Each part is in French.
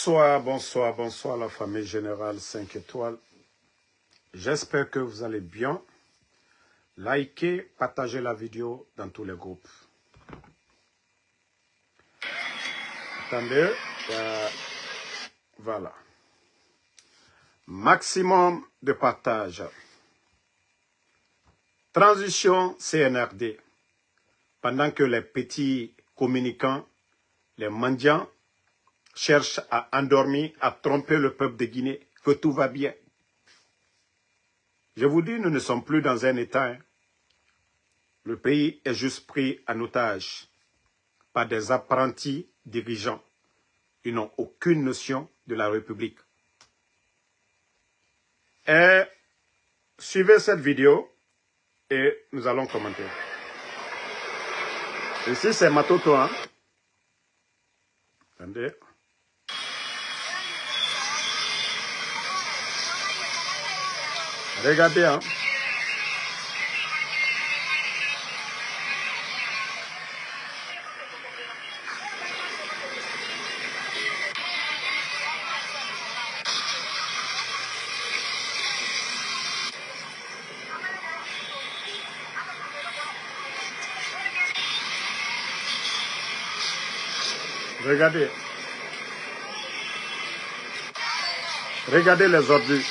Bonsoir, bonsoir, bonsoir la famille générale 5 étoiles. J'espère que vous allez bien. Likez, partagez la vidéo dans tous les groupes. Attendez, voilà. Maximum de partage. Transition CNRD. Pendant que les petits communicants, les mendiants, cherchent à endormir, à tromper le peuple de Guinée, que tout va bien. Je vous dis, nous ne sommes plus dans un état. Hein. Le pays est juste pris en otage par des apprentis dirigeants. Ils n'ont aucune notion de la République. Et suivez cette vidéo et nous allons commenter. Ici, c'est Matoto. Hein? Attendez. Regardez, hein. Regardez. Regardez les ordures.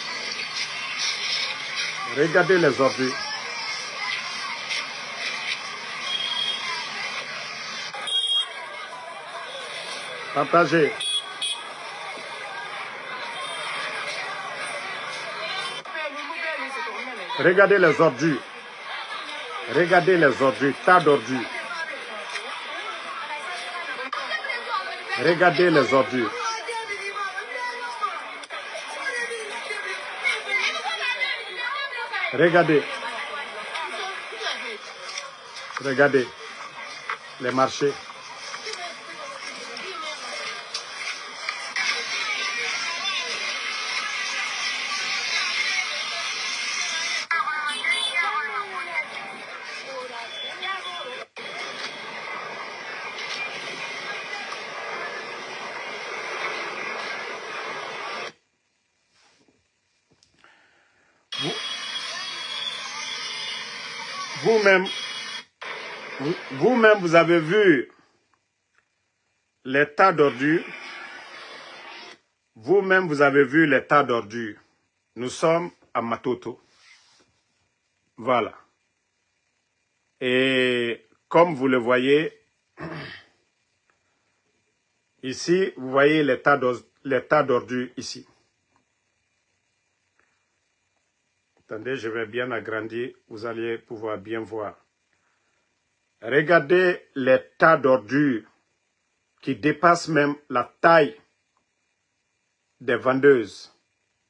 Regardez les ordures. Partagez. Regardez les ordures. Regardez les ordures. Tas d'ordures. Regardez les ordures. Regardez. Regardez les marchés. Vous-même, vous avez vu les tas d'ordures. Vous-même, vous avez vu les tas d'ordures. Nous sommes à Matoto. Voilà. Et comme vous le voyez, ici, vous voyez les tas d'ordures ici. Attendez, je vais bien agrandir. Vous allez pouvoir bien voir. Regardez les tas d'ordures qui dépassent même la taille des vendeuses.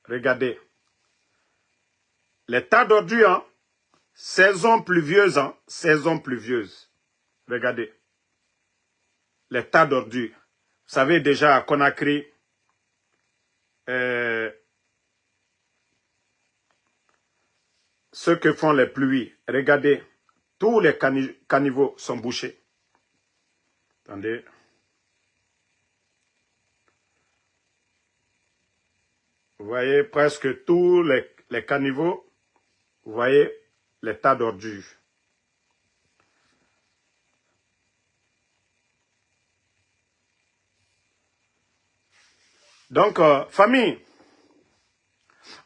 Regardez. Les tas d'ordures, hein, saison pluvieuse, hein, saison pluvieuse. Regardez. Les tas d'ordures. Vous savez déjà à Conakry, ce que font les pluies. Regardez. Tous les caniveaux sont bouchés. Attendez. Vous voyez presque tous les caniveaux. Vous voyez les tas d'ordures. Donc, famille,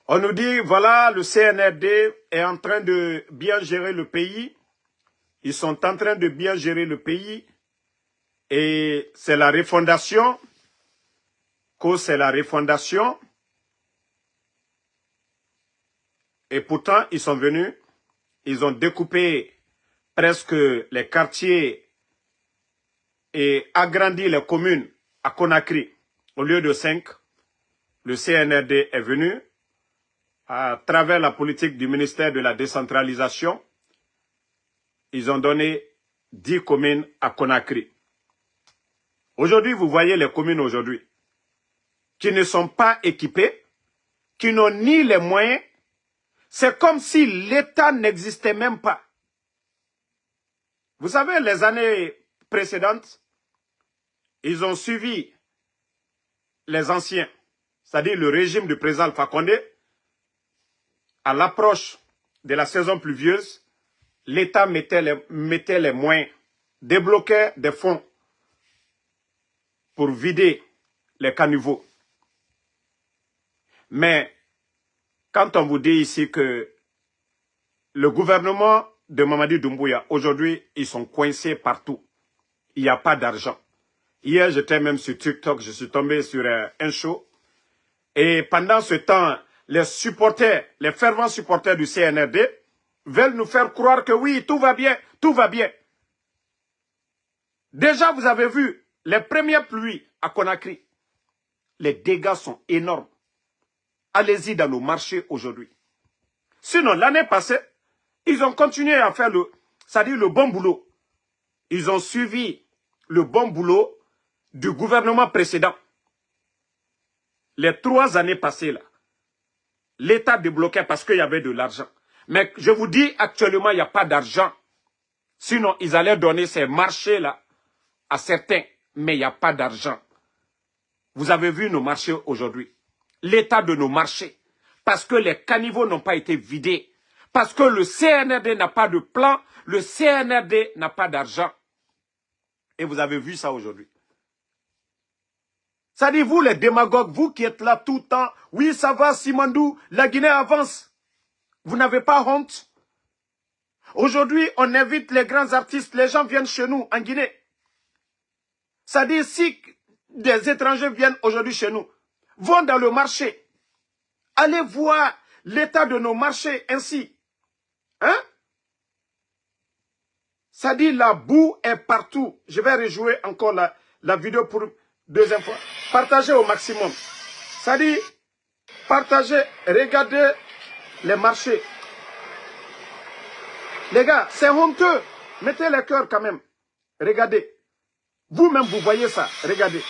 on nous dit, voilà, le CNRD est en train de bien gérer le pays. Ils sont en train de bien gérer le pays. Et c'est la refondation. C'est la refondation. Et pourtant, ils sont venus. Ils ont découpé presque les quartiers et agrandi les communes à Conakry. Au lieu de 5, le CNRD est venu à travers la politique du ministère de la décentralisation. Ils ont donné 10 communes à Conakry. Aujourd'hui, vous voyez les communes aujourd'hui qui ne sont pas équipées, qui n'ont ni les moyens. C'est comme si l'État n'existait même pas. Vous savez, les années précédentes, ils ont suivi les anciens, c'est-à-dire le régime du président Alpha Condé, à l'approche de la saison pluvieuse, l'État mettait les moyens, débloquait des fonds pour vider les caniveaux. Mais quand on vous dit ici que le gouvernement de Mamadi Doumbouya, aujourd'hui, ils sont coincés partout. Il n'y a pas d'argent. Hier, j'étais même sur TikTok, je suis tombé sur un show. Et pendant ce temps, les supporters, les fervents supporters du CNRD veulent nous faire croire que oui, tout va bien, tout va bien. Déjà, vous avez vu les premières pluies à Conakry. Les dégâts sont énormes. Allez-y dans nos marchés aujourd'hui. Sinon, l'année passée, ils ont continué à faire le bon boulot. Ils ont suivi le bon boulot du gouvernement précédent. Les 3 années passées là, l'État débloquait parce qu'il y avait de l'argent. Mais je vous dis, actuellement, il n'y a pas d'argent. Sinon, ils allaient donner ces marchés-là à certains. Mais il n'y a pas d'argent. Vous avez vu nos marchés aujourd'hui. L'état de nos marchés. Parce que les caniveaux n'ont pas été vidés. Parce que le CNRD n'a pas de plan. Le CNRD n'a pas d'argent. Et vous avez vu ça aujourd'hui. Ça dit, vous les démagogues, vous qui êtes là tout le temps, oui, ça va, Simandou, la Guinée avance. Vous n'avez pas honte? Aujourd'hui, on invite les grands artistes, les gens viennent chez nous, en Guinée. Ça dit, si des étrangers viennent aujourd'hui chez nous, vont dans le marché, allez voir l'état de nos marchés ainsi. Hein? Ça dit, la boue est partout. Je vais rejouer encore la vidéo pour 2e fois. Partagez au maximum. Ça dit, partagez, regardez les marchés. Les gars, c'est honteux. Mettez les cœurs quand même. Regardez. Vous-même, vous voyez ça. Regardez.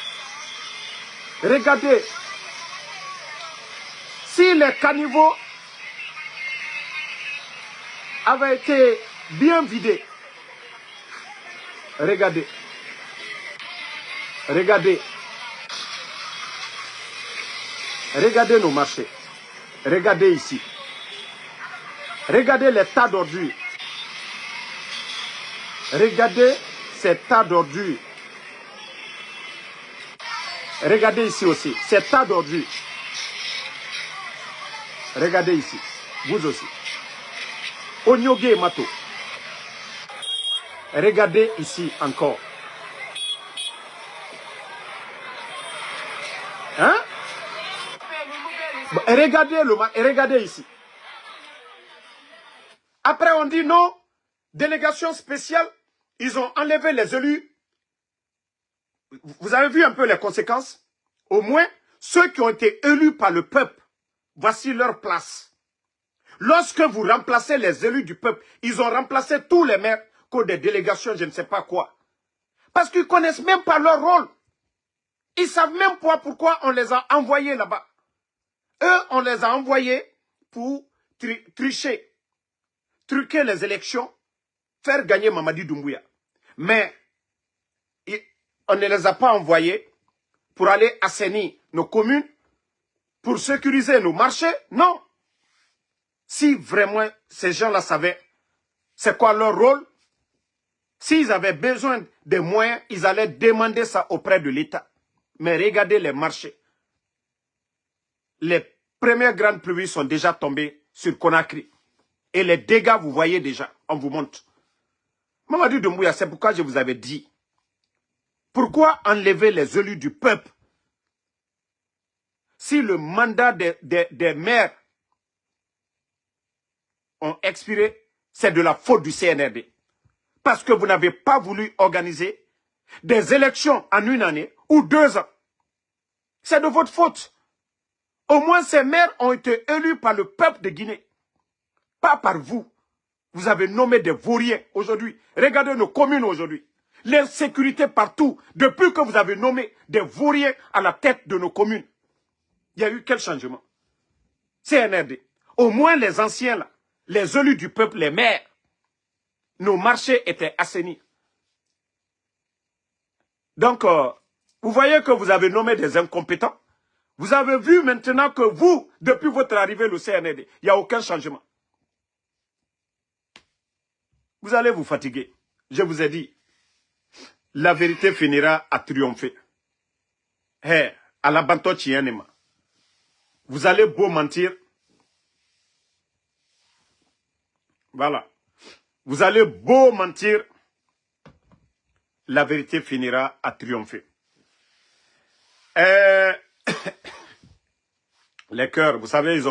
Regardez. Si les caniveaux avaient été bien vidés, regardez. Regardez. Regardez nos marchés. Regardez ici. Regardez les tas d'ordures. Regardez ces tas d'ordures. Regardez ici aussi, ces tas d'ordures. Regardez ici, vous aussi. Onyoge et Mato. Regardez ici encore. Hein? Regardez ici. Après on dit non, délégation spéciale, ils ont enlevé les élus. Vous avez vu un peu les conséquences? Au moins, ceux qui ont été élus par le peuple, voici leur place. Lorsque vous remplacez les élus du peuple, ils ont remplacé tous les maires que des délégations, je ne sais pas quoi. Parce qu'ils ne connaissent même pas leur rôle. Ils ne savent même pas pourquoi on les a envoyés là-bas. Eux, on les a envoyés pour tricher, truquer les élections, faire gagner Mamadi Doumbouya. Mais on ne les a pas envoyés pour aller assainir nos communes, pour sécuriser nos marchés. Non. Si vraiment ces gens-là savaient c'est quoi leur rôle, s'ils avaient besoin de moyens, ils allaient demander ça auprès de l'État. Mais regardez les marchés. Les premières grandes pluies sont déjà tombées sur Conakry. Et les dégâts, vous voyez déjà, on vous montre. Mamadi Doumbouya, c'est pourquoi je vous avais dit. Pourquoi enlever les élus du peuple? Si le mandat des maires ont expiré, c'est de la faute du CNRD. Parce que vous n'avez pas voulu organiser des élections en 1 année ou 2 ans. C'est de votre faute. Au moins ces maires ont été élus par le peuple de Guinée. Pas par vous. Vous avez nommé des vauriens aujourd'hui. Regardez nos communes aujourd'hui. L'insécurité partout. Depuis que vous avez nommé des vauriens à la tête de nos communes. Il y a eu quel changement? CNRD. Au moins les anciens là, les élus du peuple, les maires, nos marchés étaient assainis. Donc, vous voyez que vous avez nommé des incompétents. Vous avez vu maintenant que vous, depuis votre arrivée au CNRD, il n'y a aucun changement. Vous allez vous fatiguer. Je vous ai dit, la vérité finira à triompher. Hey, à la bantochienema. Vous allez beau mentir. Voilà. Vous allez beau mentir. La vérité finira à triompher. Les cœurs, vous savez,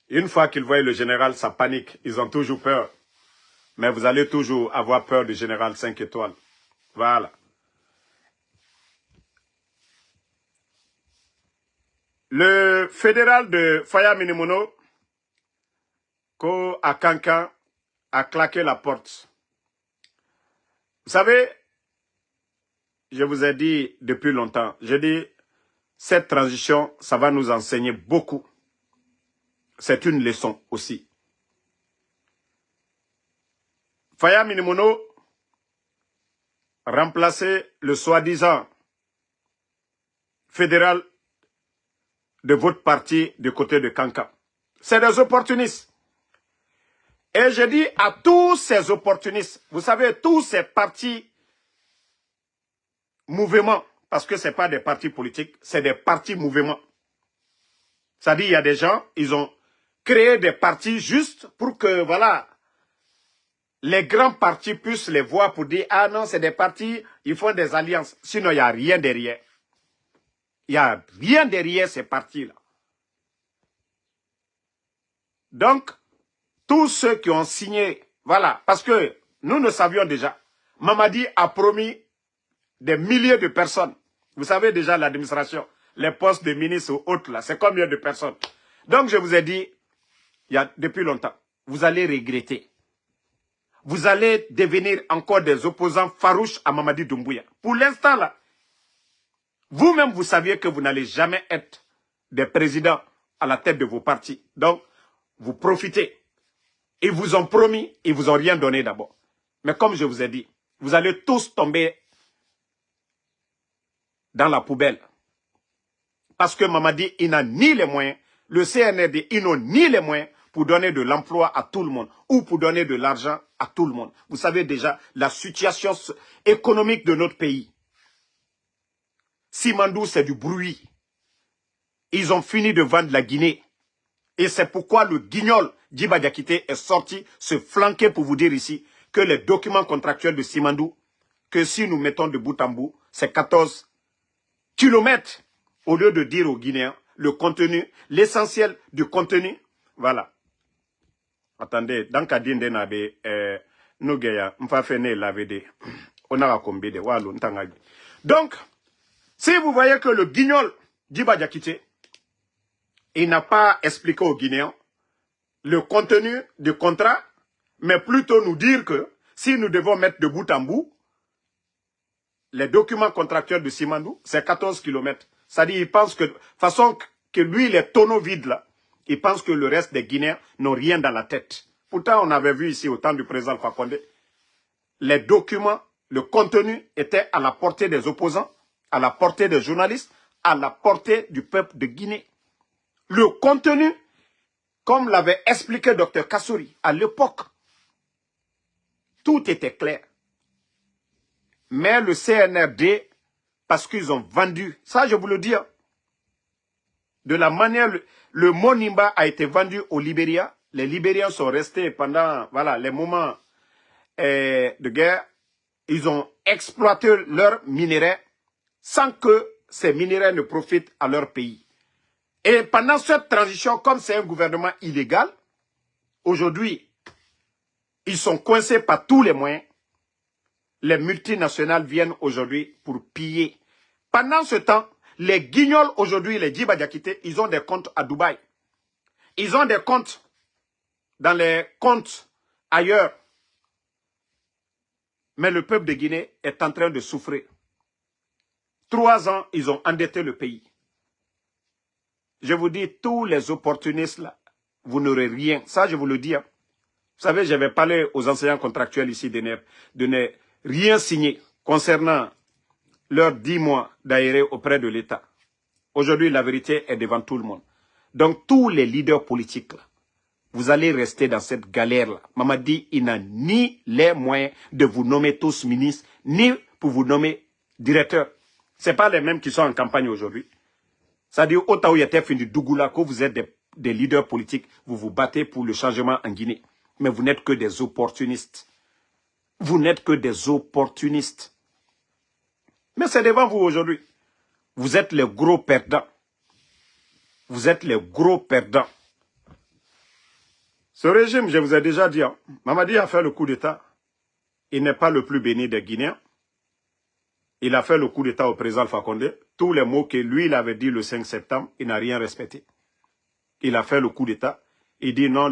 une fois qu'ils voient le général, ça panique. Ils ont toujours peur. Mais vous allez toujours avoir peur du général 5 étoiles. Voilà. Le fédéral de Faya Minimono, à Kankan, a claqué la porte. Vous savez, je vous ai dit depuis longtemps, j'ai dit, cette transition, ça va nous enseigner beaucoup. C'est une leçon aussi. Faya Minimono remplacer le soi-disant fédéral de votre parti du côté de Kankan. C'est des opportunistes. Et je dis à tous ces opportunistes, vous savez, tous ces partis mouvements, parce que ce n'est pas des partis politiques, c'est des partis mouvements. C'est-à-dire, il y a des gens, ils ont créé des partis juste pour que, voilà, les grands partis puissent les voir pour dire, ah non, c'est des partis, ils font des alliances. Sinon, il n'y a rien derrière. Il n'y a rien derrière ces partis-là. Donc, tous ceux qui ont signé, voilà, parce que nous le savions déjà, Mamadi a promis des milliers de personnes. Vous savez déjà l'administration, les postes de ministres ou autres là, c'est combien de personnes? Donc je vous ai dit, il y a depuis longtemps, vous allez regretter. Vous allez devenir encore des opposants farouches à Mamadi Doumbouya. Pour l'instant là, vous-même vous saviez que vous n'allez jamais être des présidents à la tête de vos partis. Donc, vous profitez. Ils vous ont promis, ils vous ont rien donné d'abord. Mais comme je vous ai dit, vous allez tous tomber dans la poubelle. Parce que Mamadi, il n'a ni les moyens, le CNRD, ils n'ont ni les moyens pour donner de l'emploi à tout le monde ou pour donner de l'argent à tout le monde. Vous savez déjà la situation économique de notre pays. Simandou, c'est du bruit. Ils ont fini de vendre la Guinée. Et c'est pourquoi le guignol Djiba Diakité est sorti se flanquer pour vous dire ici que les documents contractuels de Simandou, que si nous mettons de bout en bout, c'est 14 kilomètres. Au lieu de dire aux Guinéens le contenu, l'essentiel du contenu, voilà. Attendez, dans Kadinde Nabe, Nougeya, Mfafene Lavede, on a combien de Walou, Ntangagi. Donc, si vous voyez que le guignol Djiba Diakité, il n'a pas expliqué aux Guinéens le contenu du contrat, mais plutôt nous dire que si nous devons mettre de bout en bout, les documents contractuels de Simandou, c'est 14 kilomètres. C'est-à-dire, il pense que, façon que lui, les tonneaux vides là, il pense que le reste des Guinéens n'ont rien dans la tête. Pourtant, on avait vu ici au temps du président Fakonde, les documents, le contenu était à la portée des opposants, à la portée des journalistes, à la portée du peuple de Guinée. Le contenu, comme l'avait expliqué Dr Kassouri à l'époque, tout était clair. Mais le CNRD, parce qu'ils ont vendu, ça je vous le dis, de la manière, le Monimba a été vendu au Libéria. Les Libériens sont restés pendant, voilà, les moments de guerre. Ils ont exploité leurs minéraux sans que ces minéraux ne profitent à leur pays. Et pendant cette transition, comme c'est un gouvernement illégal, aujourd'hui, ils sont coincés par tous les moyens. Les multinationales viennent aujourd'hui pour piller. Pendant ce temps, les guignols aujourd'hui, les Djiba Diakité, ils ont des comptes à Dubaï. Ils ont des comptes dans les comptes ailleurs. Mais le peuple de Guinée est en train de souffrir. 3 ans, ils ont endetté le pays. Je vous dis, tous les opportunistes là, vous n'aurez rien. Ça, je vous le dis. Hein. Vous savez, j'avais parlé aux enseignants contractuels ici de ne rien signer concernant leurs 10 mois d'aéré auprès de l'État. Aujourd'hui, la vérité est devant tout le monde. Donc, tous les leaders politiques, là, vous allez rester dans cette galère-là. Mamadi, il n'a ni les moyens de vous nommer tous ministres, ni pour vous nommer directeurs. Ce n'est pas les mêmes qui sont en campagne aujourd'hui. C'est-à-dire, au temps où il était fini Dougoula, que vous êtes des leaders politiques, vous vous battez pour le changement en Guinée. Mais vous n'êtes que des opportunistes. Vous n'êtes que des opportunistes. Mais c'est devant vous aujourd'hui. Vous êtes les gros perdants. Vous êtes les gros perdants. Ce régime, je vous ai déjà dit, hein, Mamadi a fait le coup d'État. Il n'est pas le plus béni des Guinéens. Il a fait le coup d'État au président Alpha Condé. Tous les mots que lui, il avait dit le 5 septembre, il n'a rien respecté. Il a fait le coup d'État. Il dit non,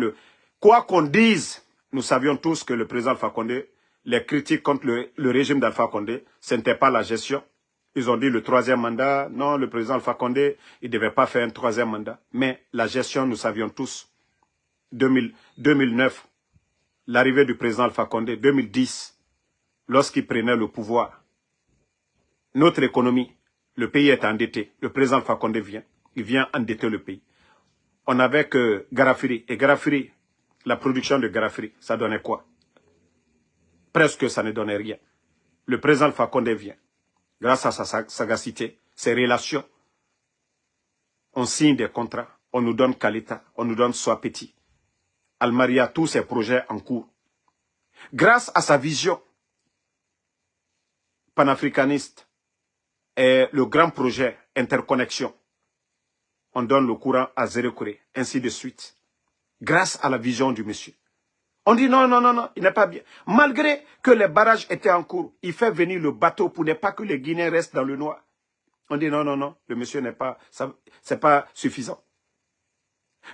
quoi qu'on dise, nous savions tous que le président Alpha Condé, les critiques contre le régime d'Alpha Condé, ce n'était pas la gestion. Ils ont dit le 3e mandat, non, le président Alpha Condé, il ne devait pas faire un 3e mandat. Mais la gestion, nous savions tous. 2009, l'arrivée du président Alpha Condé, 2010, lorsqu'il prenait le pouvoir, notre économie, le pays est endetté. Le président Alpha Condé vient, il vient endetter le pays. On n'avait que Garafiri. Et Garafiri, la production de Garafiri, ça donnait quoi? Presque ça ne donnait rien. Le président Alpha Condé vient. Grâce à sa sagacité, ses relations, on signe des contrats, on nous donne Kalita, on nous donne Soapeti, Almaria, tous ses projets en cours. Grâce à sa vision panafricaniste et le grand projet interconnexion, on donne le courant à Zérekoré, ainsi de suite. Grâce à la vision du monsieur. On dit non, non, non, non, il n'est pas bien. Malgré que les barrages étaient en cours, il fait venir le bateau pour ne pas que les Guinéens restent dans le noir. On dit non, non, non, le monsieur n'est pas, c'est pas suffisant.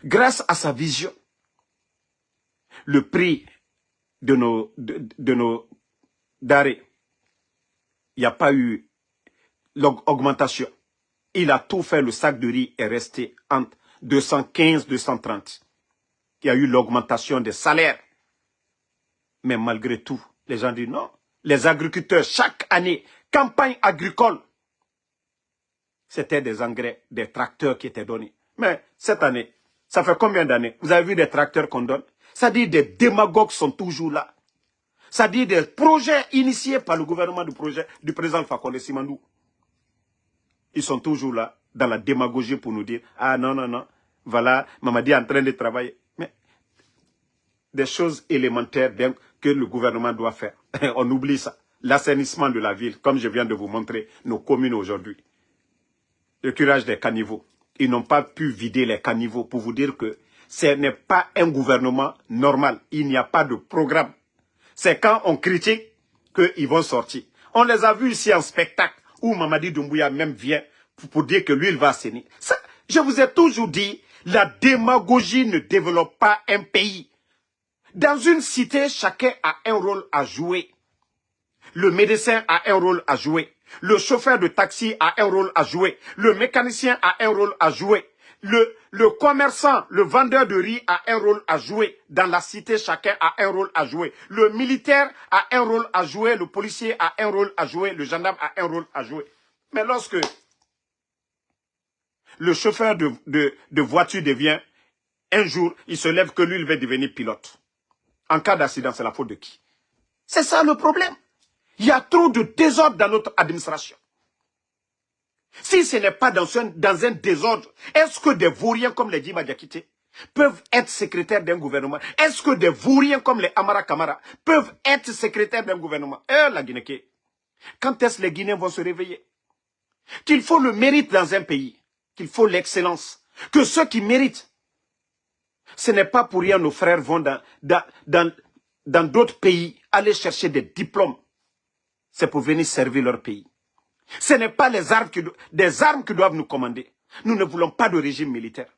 Grâce à sa vision, le prix de nos denrées, il n'y a pas eu l'augmentation. Il a tout fait, le sac de riz est resté entre 215 et 230. Il y a eu l'augmentation des salaires. Mais malgré tout, les gens disent non. Les agriculteurs, chaque année, campagne agricole, c'était des engrais, des tracteurs qui étaient donnés. Mais cette année, ça fait combien d'années? Vous avez vu des tracteurs qu'on donne? Ça dit des démagogues sont toujours là. Ça dit des projets initiés par le gouvernement du président Fakonde Simandou. Ils sont toujours là, dans la démagogie pour nous dire, ah non, non, non, voilà, Mamadi est en train de travailler. Mais des choses élémentaires que le gouvernement doit faire. On oublie ça. L'assainissement de la ville, comme je viens de vous montrer, nos communes aujourd'hui. Le curage des caniveaux. Ils n'ont pas pu vider les caniveaux pour vous dire que ce n'est pas un gouvernement normal. Il n'y a pas de programme. C'est quand on critique qu'ils vont sortir. On les a vus ici en spectacle où Mamadi Doumbouya même vient pour dire que lui, il va assainir. Ça, je vous ai toujours dit, la démagogie ne développe pas un pays. Dans une cité, chacun a un rôle à jouer. Le médecin a un rôle à jouer. Le chauffeur de taxi a un rôle à jouer. Le mécanicien a un rôle à jouer. Le commerçant, le vendeur de riz a un rôle à jouer. Dans la cité, chacun a un rôle à jouer. Le militaire a un rôle à jouer. Le policier a un rôle à jouer. Le gendarme a un rôle à jouer. Mais lorsque le chauffeur de voiture devient, un jour, il se lève que lui, il va devenir pilote. En cas d'accident, c'est la faute de qui? C'est ça le problème. Il y a trop de désordre dans notre administration. Si ce n'est pas dans un désordre, est-ce que des vauriens comme les Djima Diakité peuvent être secrétaires d'un gouvernement? Est-ce que des vauriens comme les Amara Kamara peuvent être secrétaires d'un gouvernement? La Guinée, quand est-ce que les Guinéens vont se réveiller? Qu'il faut le mérite dans un pays, qu'il faut l'excellence, que ceux qui méritent, ce n'est pas pour rien nos frères vont dans d'autres pays aller chercher des diplômes. C'est pour venir servir leur pays. Ce n'est pas des armes qui doivent nous commander. Nous ne voulons pas de régime militaire.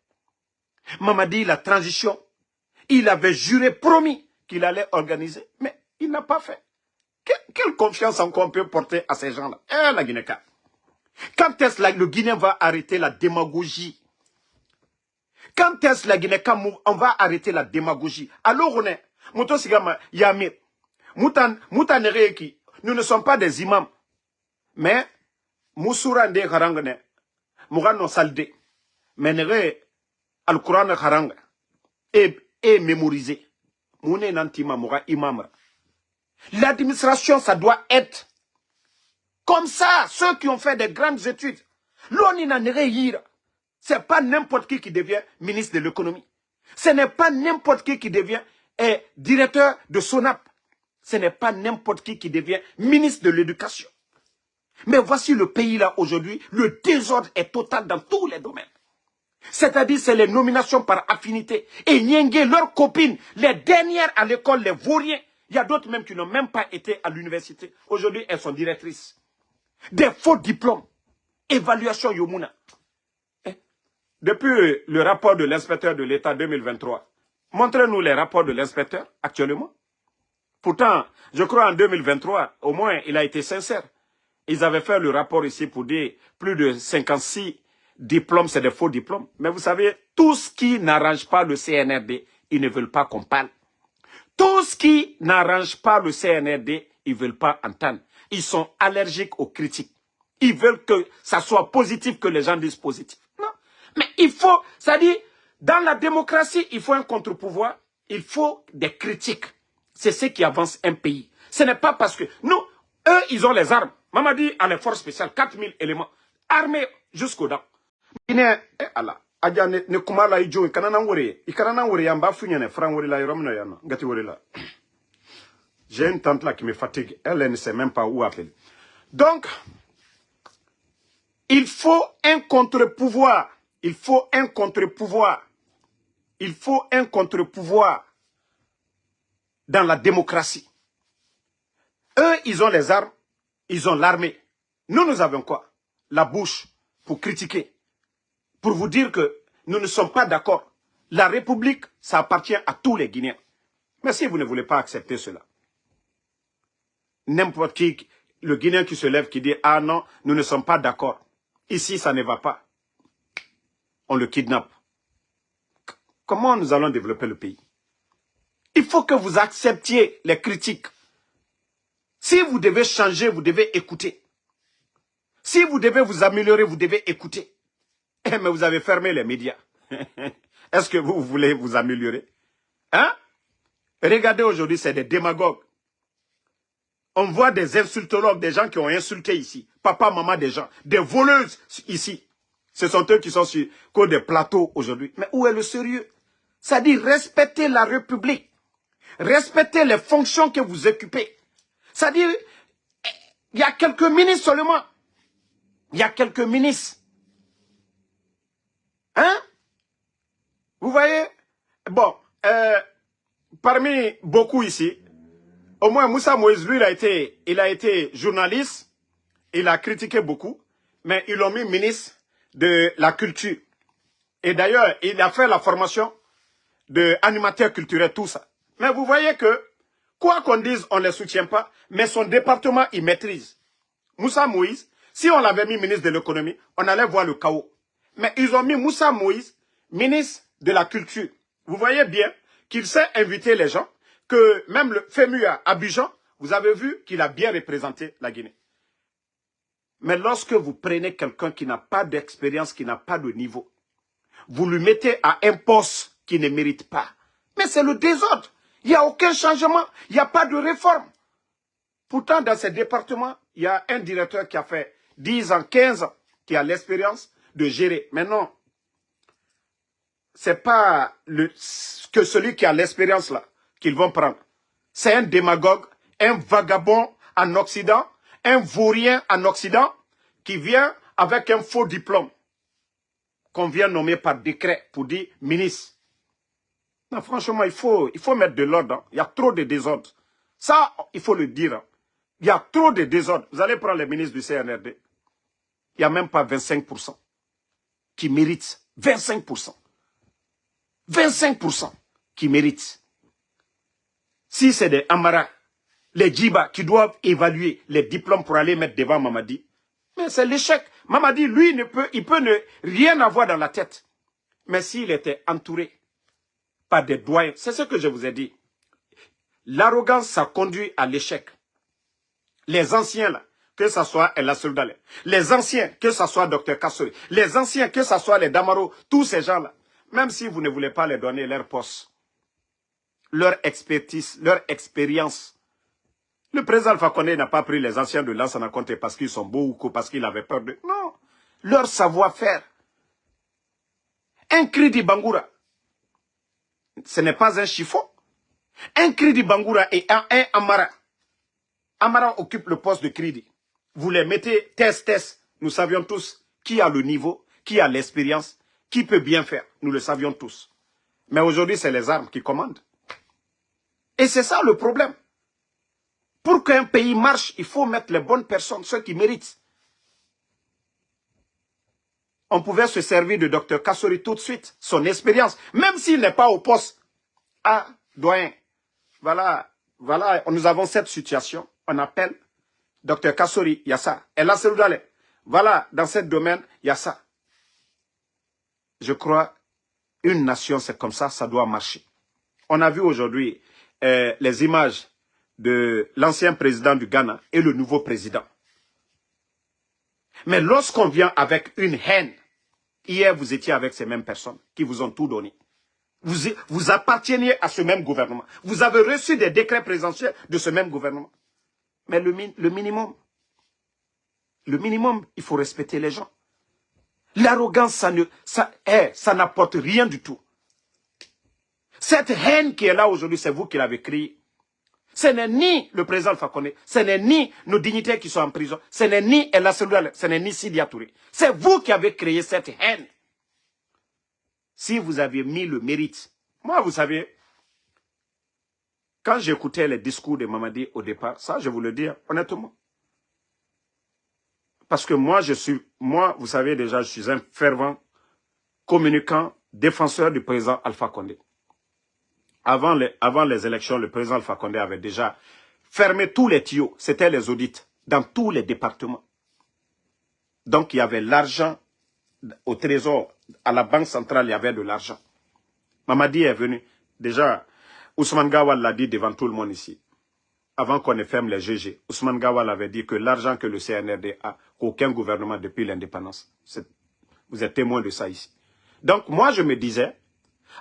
Mamadi, la transition, il avait juré, promis qu'il allait organiser, mais il n'a pas fait. Quelle confiance encore on peut porter à ces gens-là? La Guinée-Ca. Quand est-ce que le Guinéen va arrêter la démagogie? Quand est-ce que la Guinée-Ca, on va arrêter la démagogie? Alors on est, Mouto Sigama, Yamir, Moutanere qui, nous ne sommes pas des imams, mais Moussoura Nde Harangane, muga no salde. Menere al-Quran haranga. Et mémoriser. Moune nantima muga imamra. L'administration, ça doit être comme ça. Ceux qui ont fait des grandes études. L'oni nanere yira. C'est pas n'importe qui devient ministre de l'économie. Ce n'est pas n'importe qui devient directeur de SONAP. Ce n'est pas n'importe qui devient ministre de l'éducation. Mais voici le pays là aujourd'hui, le désordre est total dans tous les domaines. C'est-à-dire c'est les nominations par affinité. Et Nyenge, leurs copines, les dernières à l'école, les vauriens, il y a d'autres même qui n'ont même pas été à l'université. Aujourd'hui, elles sont directrices. Des faux diplômes. Évaluation Yomuna. Depuis le rapport de l'inspecteur de l'État 2023, montrez-nous les rapports de l'inspecteur actuellement. Pourtant, je crois en 2023, au moins, il a été sincère. Ils avaient fait le rapport ici pour dire plus de 56 diplômes, c'est des faux diplômes. Mais vous savez, tout ce qui n'arrange pas le CNRD, ils ne veulent pas qu'on parle. Tout ce qui n'arrange pas le CNRD, ils ne veulent pas entendre. Ils sont allergiques aux critiques. Ils veulent que ça soit positif, que les gens disent positif. Non. Mais il faut, c'est-à-dire, dans la démocratie, il faut un contre-pouvoir, il faut des critiques. C'est ce qui avance un pays. Ce n'est pas parce que nous, eux, ils ont les armes. Mamadi a les forces spéciales, 4000 éléments, armés jusqu'aux dents. J'ai une tante là qui me fatigue. Elle ne sait même pas où appeler. Donc, il faut un contre-pouvoir. Il faut un contre-pouvoir. Il faut un contre-pouvoir dans la démocratie. Eux, ils ont les armes, ils ont l'armée. Nous, nous avons quoi? La bouche pour critiquer. Pour vous dire que nous ne sommes pas d'accord. La République, ça appartient à tous les Guinéens. Mais si vous ne voulez pas accepter cela, n'importe qui, le Guinéen qui se lève, qui dit « Ah non, nous ne sommes pas d'accord. Ici, ça ne va pas. » On le kidnappe. Comment nous allons développer le pays? Il faut que vous acceptiez les critiques. Si vous devez changer, vous devez écouter. Si vous devez vous améliorer, vous devez écouter. Mais vous avez fermé les médias. Est-ce que vous voulez vous améliorer? Hein? Regardez aujourd'hui, c'est des démagogues. On voit des insultologues, des gens qui ont insulté ici. Papa, maman, des gens. Des voleuses ici. Ce sont eux qui sont sur des plateaux aujourd'hui. Mais où est le sérieux? C'est-à-dire respecter la République. Respecter les fonctions que vous occupez. C'est-à-dire, il y a quelques ministres seulement. Il y a quelques ministres. Hein? Vous voyez? Bon, parmi beaucoup ici, au moins Moussa Moïse, lui, il a été journaliste, il a critiqué beaucoup, mais ils l'ont mis ministre de la culture. Et d'ailleurs, il a fait la formation d'animateur culturel, tout ça. Mais vous voyez que, quoi qu'on dise, on ne les soutient pas, mais son département, il maîtrise. Moussa Moïse, si on l'avait mis ministre de l'économie, on allait voir le chaos. Mais ils ont mis Moussa Moïse, ministre de la culture. Vous voyez bien qu'il sait inviter les gens, que même le FEMU à Abidjan, vous avez vu qu'il a bien représenté la Guinée. Mais lorsque vous prenez quelqu'un qui n'a pas d'expérience, qui n'a pas de niveau, vous lui mettez à un poste qui ne mérite pas. Mais c'est le désordre. Il n'y a aucun changement. Il n'y a pas de réforme. Pourtant, dans ces départements, il y a un directeur qui a fait 10 ans, 15 ans, qui a l'expérience de gérer. Mais non, ce n'est pas que celui qui a l'expérience là qu'ils vont prendre. C'est un démagogue, un vagabond en Occident, un vaurien en Occident, qui vient avec un faux diplôme qu'on vient nommer par décret pour dire ministre. Non, franchement, il faut mettre de l'ordre. Hein. Il y a trop de désordre. Ça, il faut le dire. Hein. Il y a trop de désordre. Vous allez prendre les ministres du CNRD. Il n'y a même pas 25% qui méritent. 25%. 25% qui méritent. Si c'est des Amara, les Djiba qui doivent évaluer les diplômes pour aller mettre devant Mamadi, mais c'est l'échec. Mamadi, lui, il peut ne rien avoir dans la tête. Mais s'il était entouré par des doyens, c'est ce que je vous ai dit. L'arrogance, ça conduit à l'échec. Les anciens, là, que ce soit El Assoudale, les anciens, que ce soit Dr Kassori, les anciens, que ce soit les Damaro, tous ces gens-là, même si vous ne voulez pas les donner leur poste, leur expertise, leur expérience. Le président Alpha Condé n'a pas pris les anciens de Lansana Conté parce qu'ils sont beaux ou parce qu'il avait peur de... Non, leur savoir-faire. Un Kridi Bangoura, ce n'est pas un chiffon. Un Kridi Bangoura et un Amara. Amara occupe le poste de Kridi. Vous les mettez test. Nous savions tous qui a le niveau, qui a l'expérience, qui peut bien faire. Nous le savions tous. Mais aujourd'hui, c'est les armes qui commandent. Et c'est ça le problème. Pour qu'un pays marche, il faut mettre les bonnes personnes, ceux qui méritent. On pouvait se servir de Dr Kassori tout de suite, son expérience, même s'il n'est pas au poste. Ah, doyen, voilà, nous avons cette situation, on appelle Dr Kassori, il y a ça. El Assoudale, voilà, dans ce domaine, il y a ça. Je crois, une nation, c'est comme ça doit marcher. On a vu aujourd'hui les images de l'ancien président du Ghana et le nouveau président. Mais lorsqu'on vient avec une haine, hier vous étiez avec ces mêmes personnes qui vous ont tout donné. Vous apparteniez à ce même gouvernement. Vous avez reçu des décrets présidentiels de ce même gouvernement. Mais le minimum, il faut respecter les gens. L'arrogance, ça n'apporte rien du tout. Cette haine qui est là aujourd'hui, c'est vous qui l'avez créée. Ce n'est ni le président Alpha Condé, ce n'est ni nos dignitaires qui sont en prison, ce n'est ni El Assoudale, ce n'est ni Sidi Touré. C'est vous qui avez créé cette haine. Si vous aviez mis le mérite, moi vous savez, quand j'écoutais les discours de Mamadi au départ, ça je vous le dis honnêtement. Parce que moi vous savez déjà, je suis un fervent communicant, défenseur du président Alpha Condé. Avant les élections, le président Alpha Condé avait déjà fermé tous les tuyaux. C'était les audits dans tous les départements. Donc, il y avait l'argent au trésor. À la banque centrale, il y avait de l'argent. Mamadi est venu. Déjà, Ousmane Gawal l'a dit devant tout le monde ici. Avant qu'on ne ferme les GG, Ousmane Gawal avait dit que l'argent que le CNRD a, qu'aucun gouvernement depuis l'indépendance. Vous êtes témoin de ça ici. Donc, moi, je me disais,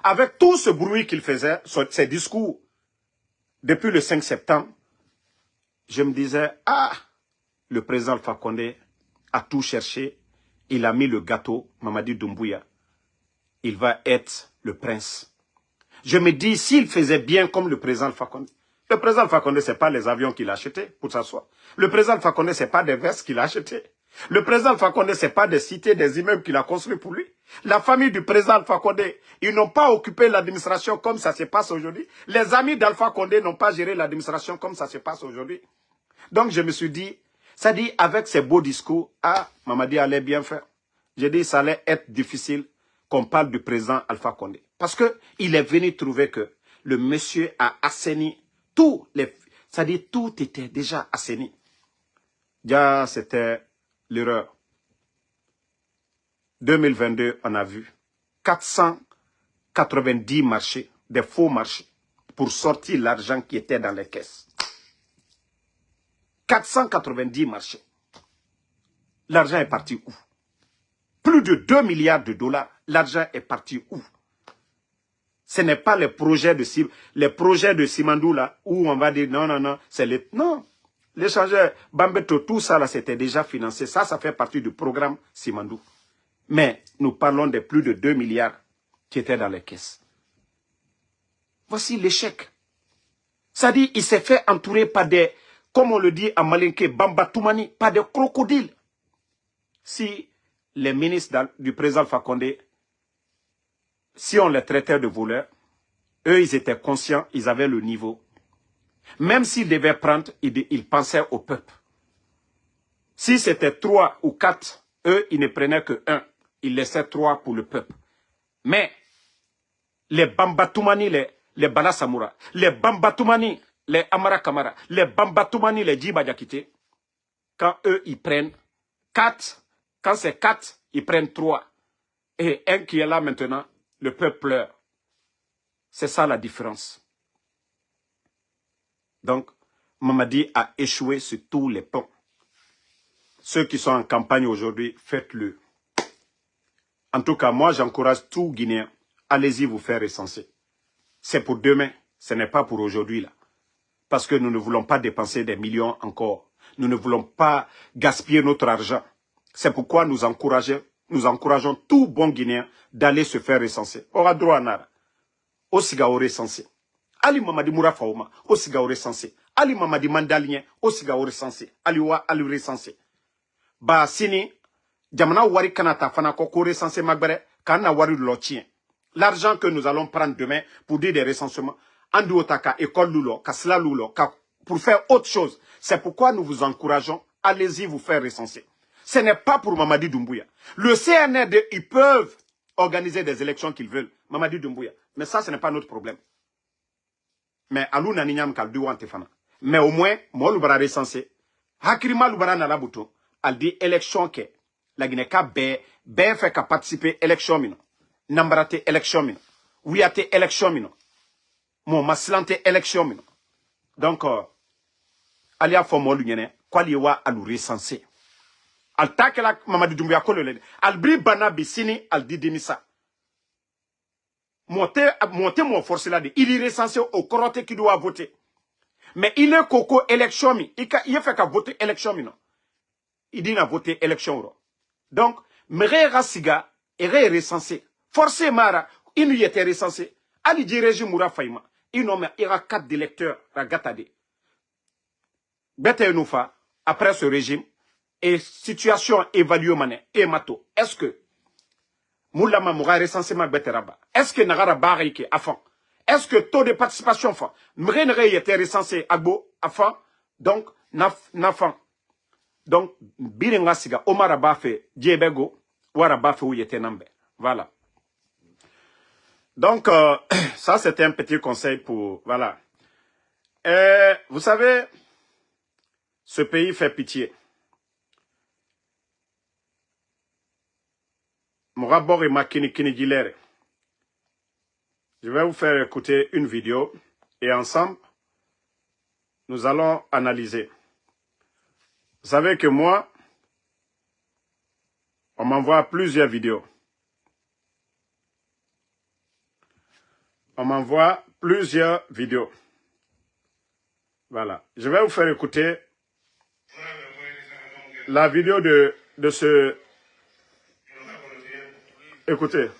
avec tout ce bruit qu'il faisait, ses discours, depuis le 5 septembre, je me disais, ah, le président Alpha Condé a tout cherché, il a mis le gâteau, Mamadi Doumbouya, il va être le prince. Je me dis, s'il faisait bien comme le président Alpha Condé, le président Alpha Condé, ce n'est pas les avions qu'il a achetés pour s'asseoir. Le président Alpha Condé, ce n'est pas des vestes qu'il a achetés. Le président Alpha Condé, ce n'est pas des cités, des immeubles qu'il a construits pour lui. La famille du président Alpha Condé, ils n'ont pas occupé l'administration comme ça se passe aujourd'hui. Les amis d'Alpha Condé n'ont pas géré l'administration comme ça se passe aujourd'hui. Donc je me suis dit, ça dit avec ces beaux discours, ah, Mamadi allait bien faire. J'ai dit, ça allait être difficile qu'on parle du président Alpha Condé. Parce qu'il est venu trouver que le monsieur a assaini tout était déjà assaini. Déjà, c'était l'erreur. 2022, on a vu 490 marchés, des faux marchés, pour sortir l'argent qui était dans les caisses. 490 marchés. L'argent est parti où? Plus de 2 milliards de dollars. L'argent est parti où? Ce n'est pas les projets de Simandou là, où on va dire non, c'est les... Non, l'échangeur Bambeto, tout ça là, c'était déjà financé. Ça fait partie du programme Simandou. Mais nous parlons de plus de 2 milliards qui étaient dans les caisses. Voici l'échec. Ça dit, il s'est fait entourer par des, comme on le dit à Malinké, Bambatoumani, par des crocodiles. Si les ministres du président Alpha Condé, si on les traitait de voleurs, eux, ils étaient conscients, ils avaient le niveau. Même s'ils devaient prendre, ils pensaient au peuple. Si c'était 3 ou 4, eux, ils ne prenaient que 1. Ils laissaient 3 pour le peuple. Mais les Bambatoumani, les Bala Samoura, les Bambatoumani, les Amara Kamara, les Bambatoumani, les Djiba Diakité, quand eux, ils prennent 4, quand c'est 4, ils prennent 3. Et un qui est là maintenant, le peuple pleure. C'est ça la différence. Donc, Mamadi a échoué sur tous les ponts. ceux qui sont en campagne aujourd'hui, faites-le. En tout cas, moi, j'encourage tout Guinéen. Allez-y vous faire recenser. C'est pour demain, ce n'est pas pour aujourd'hui là. Parce que nous ne voulons pas dépenser des millions encore. Nous ne voulons pas gaspiller notre argent. C'est pourquoi nous encourageons tout bon Guinéen d'aller se faire recenser. On a droit à Nara. Au siga au recensé. Ali Mamadi Moura Faouma, au siga au recensé. Ali Mamadi Mandalien, au siga au recensé. Ali wa ali recensé. Ba sini, jamana wari kanata fana koko recensé magbere, kana wari lotien. L'argent que nous allons prendre demain pour dire des recensements, Andouotaka, école Loulo, Kasla Loulo, pour faire autre chose. C'est pourquoi nous vous encourageons, allez-y vous faire recenser. Ce n'est pas pour Mamadi Doumbouya. Le CNRD, ils peuvent organiser des élections qu'ils veulent. Mamadi Doumbouya. Mais ça, ce n'est pas notre problème. Mais Alou Naninyam Kaldu Antefana. Mais au moins, moi, l'oubara recensé. Hakrima l'oubara nalabuto. Elle dit élection que la Guinée-Ka ben fait qu'à participer élection mino. Nambarate élection mino. Ouiate élection mino. Mon maslante élection mino. Donc, alia fomo l'union, quoi liwa alou recensé. Al takela Mamadi Doumbouya kolole. Al bri bana bisini al di dimisa. Monter mon force là, il est recensé au coroté qui doit voter. Mais il est coco élection mi. Il fait qu'à voter élection mi non. Il dit n'a voter élection. Donc, Mère Rassiga est recensé. Forcé Mara, il y était recensé. Ali dit régime Moura Faïma. Il nomme, il y aura 4 électeurs, Ragatade. Bete Noufa, après ce régime, et situation évaluée mané, et mato. Est-ce que Moulama Moura recensé ma Beteraba? Est-ce que Nagara Barike à fond? Est-ce que taux de participation fa? Mrenere était recensé à Gbo à fond? Donc, Nafan. Donc, Birenga Siga, Omar Abafe, Djebego, Warabafe où il était Nambe. Voilà. Donc, ça c'était un petit conseil pour... Voilà. Vous savez, ce pays fait pitié. Morabor et Makini Kinigilere. Je vais vous faire écouter une vidéo et ensemble, nous allons analyser. Vous savez que moi, on m'envoie plusieurs vidéos. On m'envoie plusieurs vidéos. Voilà. Je vais vous faire écouter la vidéo de ce... Écoutez.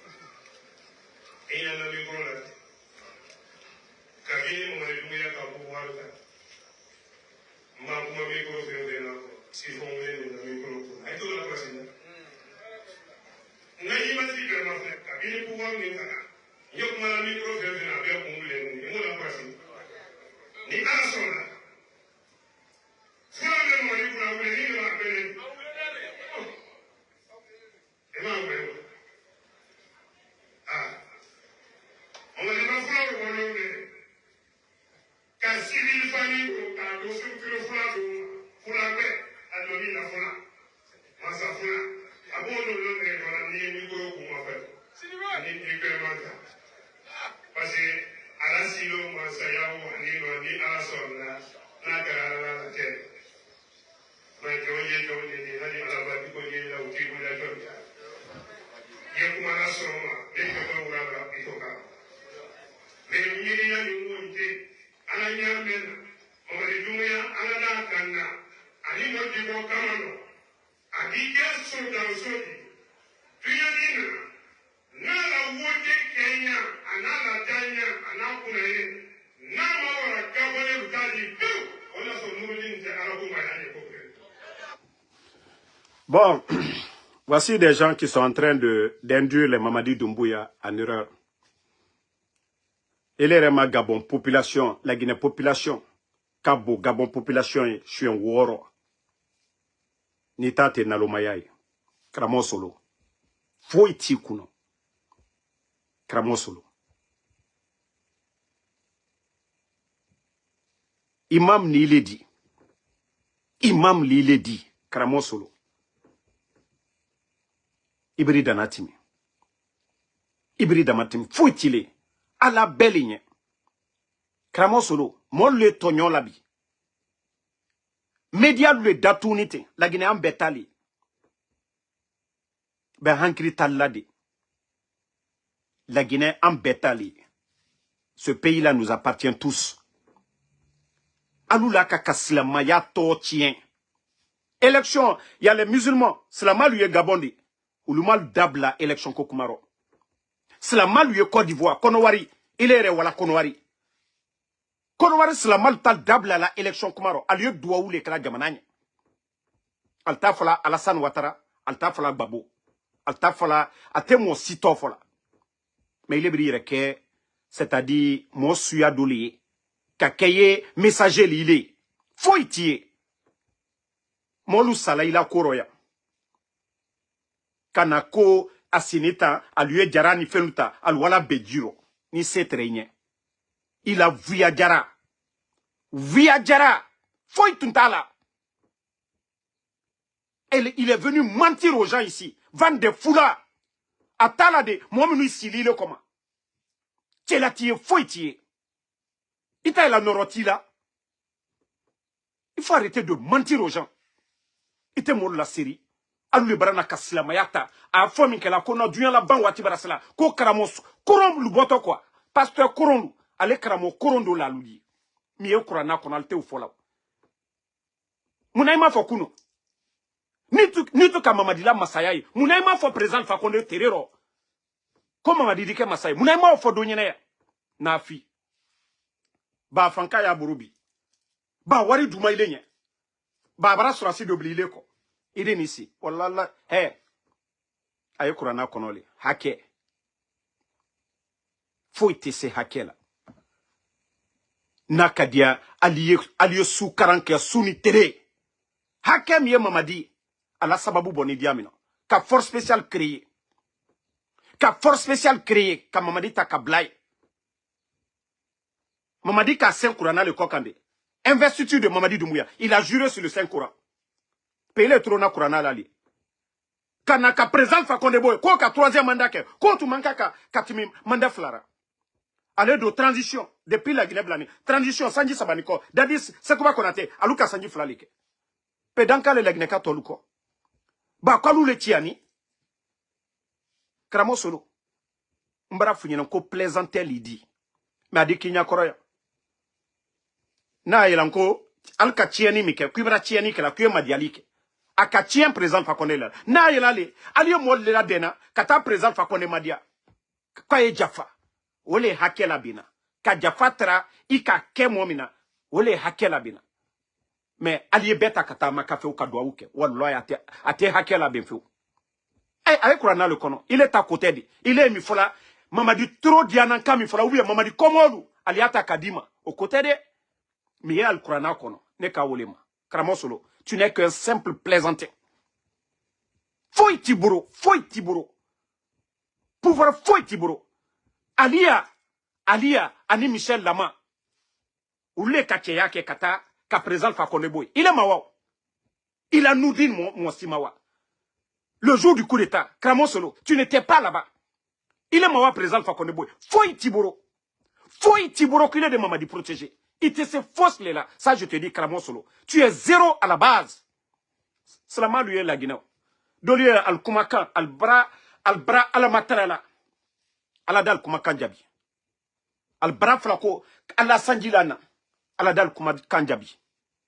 Bon, voici des gens qui sont en train d'induire les Mamadi Doumbouya en erreur. Et les Rema Gabon, population, la Guinée population, Kabo, Gabon population, je suis un woro. Nitate Nalomayai, Kramosolo. Foiti Kuno. Kramosolo. Imam Niledi. Imam Liledi, Kramosolo. Ibri Danatimi. Ibri Damatim, Foitile. À la belle Kramosolo, mon le tognon labi. Média le datunité. La Guinée en bétali. Ben hankri talade. La Guinée en bétali. Ce pays-là nous appartient tous. Aloula kaka silama ya to tien. Élection, il y a les musulmans. Silama lui est Gabondi. Ou le mal dabla élection kokumaro. Silama lui est Côte d'Ivoire. Konowari. Il est wala Konowari. Konowari silama tal dabla la élection kumaro. A lieu douaou le kala jamananye. Alta fala Alassane Ouattara. Alta fala Babo. Alta fala ate mon sito fala. Mais il est brillé que c'est-à-dire mon suya doli. Kakeye messager l'ilé. Faut y tirer. Molu sala ila koroya. Kanako asinita alue jara ni feluta alwala bejiro ni setrenye. Il a via jara. Via jara. Faut y tuntala. Il est venu mentir aux gens ici. Vendre des foulards. Atala de moi menu ici le comment. Tela tie faut y tirer. Ita la noroti là. Il faut arrêter de mentir aux gens. Ite mol la série. Alou le barana kasila mayata. A fomi ke la kona duyan la ban wati barasala. Ko karamos. Koron lu boto quoi. Pasteur koron. Ale karamo korondo la ludi. Miye kurana konalte ou fola. Munaima fo kuno. Nitu ka mamadila masayayi. Munaima fo présent fa konde terero. Ko mamadi dike masayayi. Munaima fo donyene. Nafi. Ba fanka ya burubi. Ba wari duma ile nye. Ba bara surasi dobli ile ko. Ide nisi. Wallala. He. Aye kurana konole. Hake. Faut ite se hake la. Nakadia aliye su karanke suni tere. Hake miye mamadi. Ala sababu boni diamina. Ka force spéciale créée. Ka force spéciale créée. Ka mamadi ta kablai. Mamadi ka 5 Courana le kokande. Investiture de Mamadi Doumbouya. Il a juré sur le Saint-Coran. Paye le trône Courana lali. Kana ka présent Fakonde Boy. Ko ka 3e mandat ke. Ko tu manka ka timi mandat flara. Allez de transition. Depuis la Guinée blani. Transition Sanji Sabaniko. Dadis Sekouba Konate. Aluka Sanji Flalike. Pedanka le Guinée ka toluko. Ba kwalu le tiani. Kramo solo. Mbara funyena ko plaisanter lidi. Mais a dit qu'il n'y a koroya. Na yelanko alka tieni mike kuibra tieni ke la kuye madialike aka tien présent Fakonde la na yelale aliyo molle la dena kata présent Fakonde madia kwa ye jafa ole hakela bina ka jafatra ika kemomina ole hakela bina mais aliye beta kata makafe ukadwa uke wallahi ate hakela benfu ay kurana le kono il est à côté de il est mi fola mamadi trop diana kami fola ou mamadi komolu aliata kadima au côté de mais al Kurana kono ne ka wolema Kramosolo tu n'es qu'un simple plaisantin. Foi tiburo pouvoir foi tiburo alia ani Michel Lama ou le kacheya ke kata ka présent Fakonde Boy il est mawa il a nourri mon simawa le jour du coup d'état Kramosolo tu n'étais pas là-bas il est mawa présent Fakonde Boy foi tiburo qu'il est de Mamadi protégé. Il te se fausse là. Ça, je te dis, Kramosolo. Tu es zéro à la base. Salama lui est la Guinée. Doli al-Kumakan, al-Bra, al-Matarala. Alada al-Kumakan Djabi. Al-Bra Flako, al-Sanjilana. Alada al-Kumakan Djabi.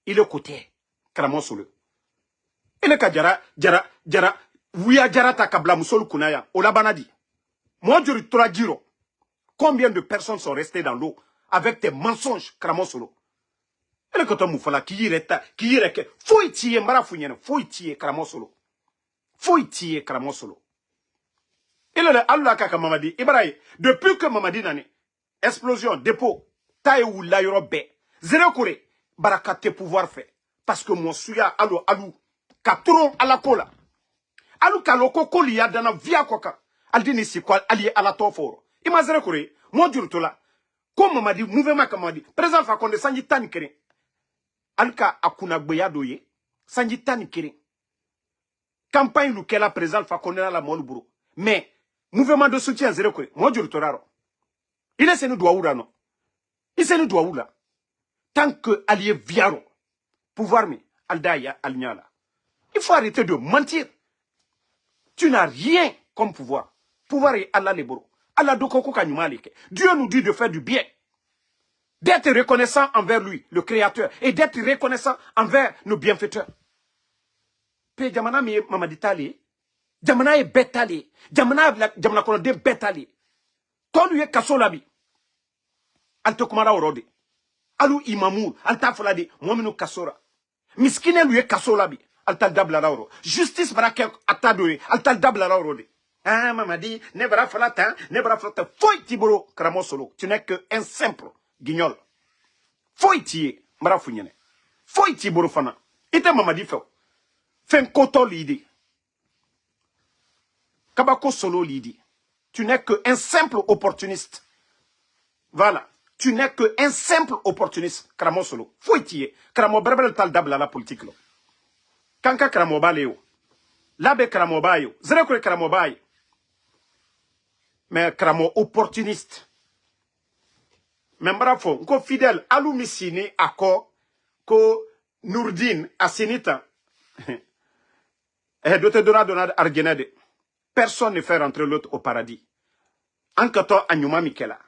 Il est côté. Kramosolo. Il est Kajara, Jara, Ouya Jara Takabla Musolu Kunaya. Olabanadi. Moi, je lui dire. Combien de personnes sont restées dans l'eau avec tes mensonges, Kramosolo? Et le coton moufala, qui y faut y tirer, faut y tirer, Kramosolo. Faut y tirer, Kramosolo. Et le Allah kaka Mamadi, Ibrahim, depuis que Mamadi nane, explosion, dépôt, taille ou l'aérobe, zéro kore, barakate pouvoir fait. Parce que mon suya, alou, katron à la cola. Alou kaloko kolia dana via koka. Aldini si quoi, allié à la toforo. Imazere kore, mon là. Comme Mamadi, mouvement comme Mamadi, présent Fakonde sanji tani kere. Alka akuna gbeya doye, sanji tani kere. Campagne lukela présent Fakonde la moluburo. Mais, mouvement de soutien zéro kore, mon raro. Il est se nous doit non. Il se nous doit là. Tant que allié viaro, pouvoir me, Aldaya Alnyala. Il faut arrêter de mentir. Tu n'as rien comme pouvoir. Pouvoir est Allah les boro. Allah dokoko kanyumalike. Dieu nous dit de faire du bien. D'être reconnaissant envers lui, le créateur, et d'être reconnaissant envers nos bienfaiteurs. Pe jamana mi mamadi tali, jamana e betali, jamana kono de betali. Tolu ye kasolabi. Alte kumara orode. Alu imamour, alta foladi, mominu kasora. Miskine lui ye kasolabi, alta dabla rauro. Justice barake atadori, alta dabla rauro. Ah, mamadi, ne bara falata, ne bara falata. Foi tiboro, kramo solo. Tu n'es qu'un simple guignol. Foi tiye, mara funyene. Foi tiboro fana. Ite mamadi feo. Fen koto lidi. Kabako solo lidi. Tu n'es qu'un simple opportuniste. Voilà. Tu n'es qu'un simple opportuniste. Kramo solo. Foi tiye. Kramo berbel tal dabla la politique lo. Kanka kramo ba leo. Labe kramo ba yo. Zere kwe kramo ba yo. Mais kramo opportuniste. Mais bravo, ko fidèle, alou misini ako, ko Nourdine asinita. Et de te donner argenade. Personne ne fait rentrer l'autre au paradis. Ankato anyuma mikela.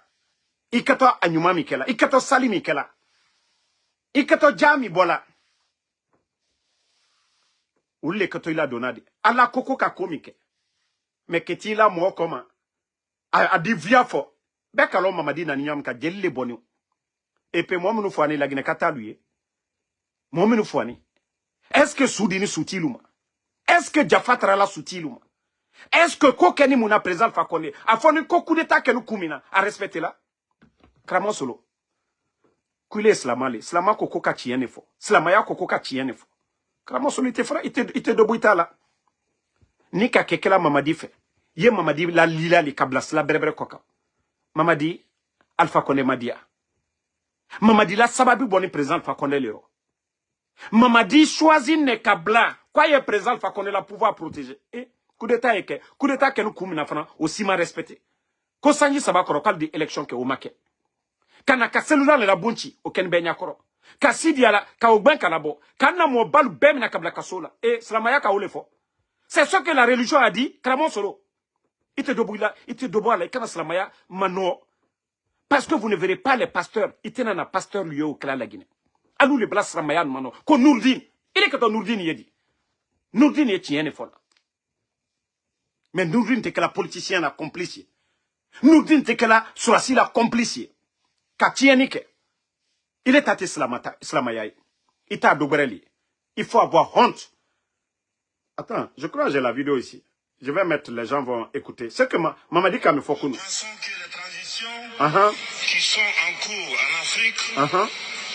Ikato anyuma mikela. Ikato sali mikela. Ikato jami bola. Oule kato ila donade. Ala koko kakomike. Mais keti la mo koma. A di via fo. Bekalo mamadi na ninyam ka jelle boni. Et pe mo menu fwani la gine kata luye. Mo menu fwani. Est-ce que Soudini soutiluma? Est-ce que Jafatra la soutiluma? Est-ce que kokeni muna présent fakone a foni koku d'etat que nous kumina a respecter là? Kramo solo. Kule slamale, slama koko ka tiene fo. Slamaya koko ka tiene fo. Kramo solo ite fra ite debout là. Nika kekela mamadi fe. Ye mamadi la lila li kablas la brebre koka. Mamadi Alpha Condé Madia. Mamadi la sababi boni présent Alpha Condé l'euro. Mamadi choisit ne kabla. Quoi est présent Alpha Condé la pouvoir protéger. Et coup d'état que nous kumina fana aussi mal respecté. Ko sanji sabakoro kal di élection ke o make. Kana ka cellula le la bunchi o ken benya koro. Ka sidi ala ka ogban kanabo. Kana mo balu bemina kabla kasola. Et slamaya ka olefo. C'est ce que la religion a dit, Kramon solo. Ite debout là, kana slamaya mano. Parce que vous ne verrez pas les pasteurs. Ite nana pasteur lié au clan la Guinée. Alou le blas slamaya mano. Ko Nourdine. Il est que ton Nourdine y dit. Nourdine est tien folle. Mais Nourdine t'es que la politicienne a complice. Nourdine t'es que la sourasi la complice. Katienike. Il est tâté slamayaï. Il t'a dobreli. Il faut avoir honte. Attends, je crois que j'ai la vidéo ici. Je vais mettre, les gens vont écouter. C'est que maman dit qu'il me faut qu'on... Pensons que les transitions qui sont en cours en Afrique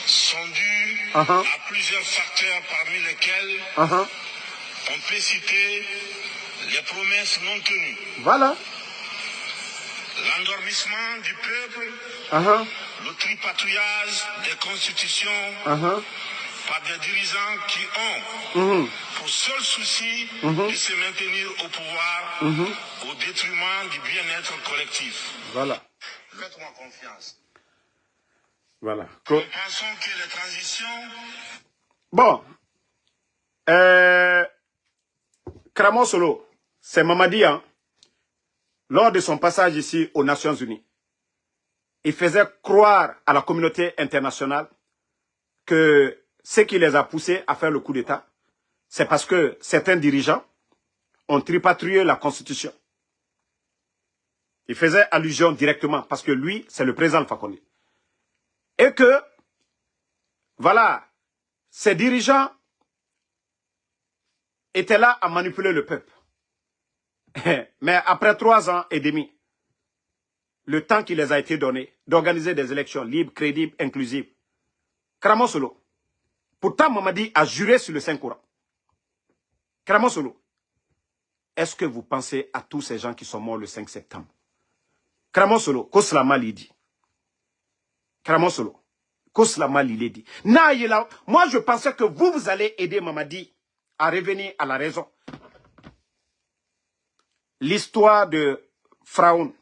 sont dues à plusieurs facteurs parmi lesquels on peut citer les promesses non tenues. Voilà. L'endormissement du peuple, le tripatouillage des constitutions par des dirigeants qui ont pour seul souci de se maintenir au pouvoir au détriment du bien-être collectif. Voilà. Faites-moi confiance. Voilà. Nous pensons que les transitions... Bon. Kramo Solo, c'est Mamadi, hein, lors de son passage ici aux Nations Unies. Il faisait croire à la communauté internationale que ce qui les a poussés à faire le coup d'État, c'est parce que certains dirigeants ont tripatouillé la Constitution. Il faisait allusion directement, parce que lui, c'est le président Alpha Condé. Et que, voilà, ces dirigeants étaient là à manipuler le peuple. Mais après 3 ans et demi, le temps qui les a été donné d'organiser des élections libres, crédibles, inclusives, Kramo Solo, pourtant Mamadi a juré sur le Saint-Coran. Kramo Solo, est-ce que vous pensez à tous ces gens qui sont morts le 5 septembre? Kramo Solo, Koslama Lidi. Kramo Solo, Koslama Lidi. Moi je pensais que vous allez aider Mamadi à revenir à la raison. L'histoire de Fraoun.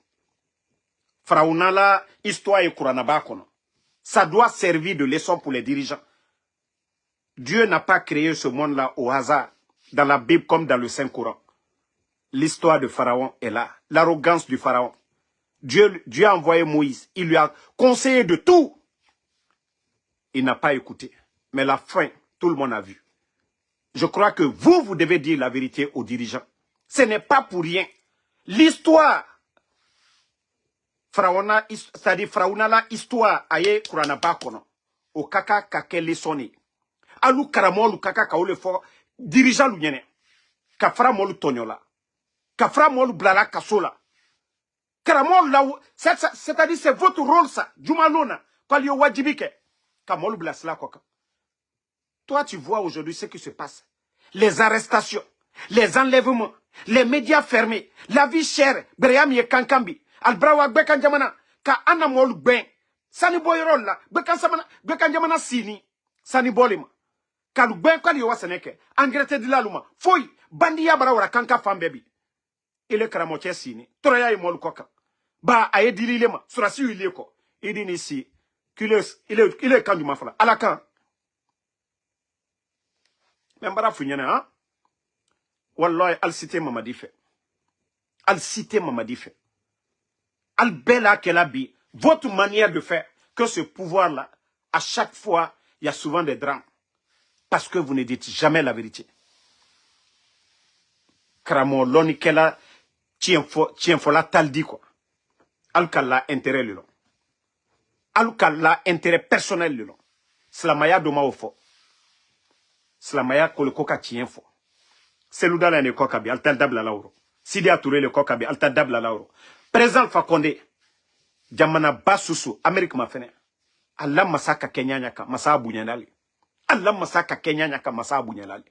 Fraounala, histoire et Kouranaba. Ça doit servir de leçon pour les dirigeants. Dieu n'a pas créé ce monde-là au hasard, dans la Bible comme dans le Saint-Coran. L'histoire de Pharaon est là, l'arrogance du Pharaon. Dieu a envoyé Moïse, il lui a conseillé de tout. Il n'a pas écouté. Mais la fin, tout le monde a vu. Je crois que vous devez dire la vérité aux dirigeants. Ce n'est pas pour rien. L'histoire, c'est-à-dire Pharaona la histoire, aye kurana bakono, au kaka kakele soni. Alou karamolu kaka kaole fort, dirigeant l'unienne. Kafra molu tonyola. Kafra molu blala kasola. Karamol là, c'est-à-dire c'est votre rôle ça. Jumalona, quand yo wajibike. Kamolu blasla koka. Toi, tu vois aujourd'hui ce qui se passe. Les arrestations, les enlèvements, les médias fermés, la vie chère, Breyam ye kankambi, Albrawa bekanjamana, ka anamol ben, sani boyrol la, bekanjamana sini, sani bolima. Ka lu ben kwali yowa seneke, angrete dilaluma, foy, bandi ya barawara kanka fambebi. Ile karamoche sini, toraya imol koka. Ba aye dililema, surasi uileko, idini si, il est quand du mafala, à la quand. Membara funyana, hein? Wallahi, al cité Mamadi fait. Al cité Mamadi fait. Al bella qu'elle a bi. Votre manière de faire, que ce pouvoir-là, à chaque fois, il y a souvent des drames. Parce que vous ne dites jamais la vérité. Kramo, l'oni qu'elle a, tien fola tal dit quoi. Al kala intérêt le long. Al kala intérêt personnel le long. Slamaya doma au fort. Slamaya kolokoka tien fort. Selouda la ne kokabi, alta dabla lauro. Sidi Touré le kokabi, alta dabla lauro. Président Fakonde, Jamana Basusu, Amérique ma fene. Allah masaka Kenya nyaka, masa bunyandali. Allah masaka Kenya nyaka, masa bunyandali.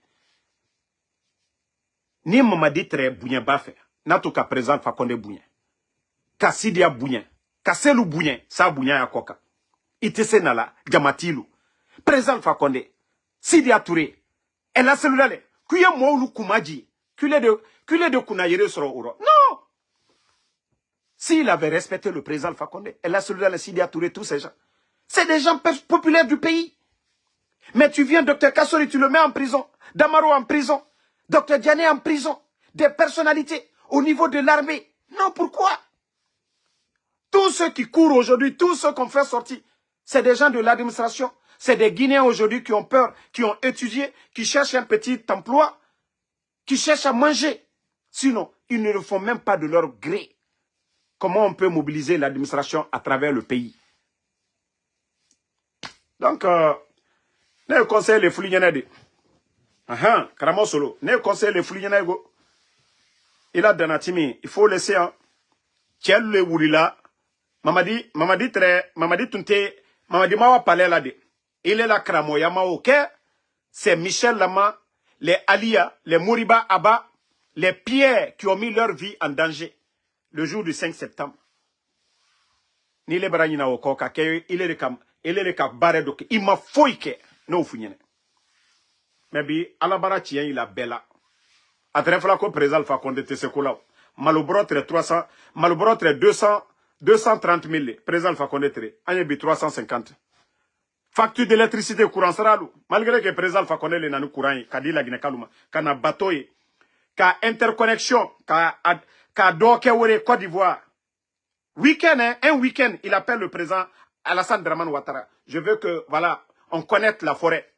Ni Mamadi tre bunyen bafe, natuka président Fakonde bunyen. Ka Sidia bunyen, ka Selou bunyen, sa bunyen ya koka. Itese nala, Jamatilu. Président Fakonde, Sidi Touré, elle a celui-là. Kuye moulu kumaji, kule de kunayere soro uro. Non! S'il avait respecté le président Fakonde, elle a celui-là, Sidi Touré, tous ces gens. C'est des gens populaires du pays. Mais tu viens, Dr Kassori, tu le mets en prison. Damaro en prison. Dr Diané en prison. Des personnalités au niveau de l'armée. Non, pourquoi? Tous ceux qui courent aujourd'hui, tous ceux qu'on fait sortir, c'est des gens de l'administration. C'est des Guinéens aujourd'hui qui ont peur, qui ont étudié, qui cherchent un petit emploi, qui cherchent à manger. Sinon, ils ne le font même pas de leur gré. Comment on peut mobiliser l'administration à travers le pays? Donc, ne conseille les foulignanades. Karamo solo. Ne conseille les foulignanades. Il a Danatimi. Il faut laisser un. Tiens le Wulila. Mamadi Tunte. Mamadi Mawa Palais là de. Il est là, Kramo Yama ok. C'est Michel Lama, les Alia, les Mouriba Abba, les Pierres qui ont mis leur vie en danger le jour du 5 septembre. Ni les Baranina Okoka, il est le cas barré donc il m'a fouillé que non fouillé. Mais bi Alabara tient il a bella. A très flaco présent Fakonde Tessekola. Malobrotre 300, Malobrotre 230 000. Présent Fakonde Tre. Ayebi 350. Facture d'électricité courant sera loup. Malgré que le président Fakonde le nanou courant, kadi la Guinée-Kaluma, kana batoye, ka interconnexion, ka doke Côte d'Ivoire. Week-end, un week-end, il appelle le président Alassane Draman Ouattara. Je veux que, voilà, on connaisse la forêt.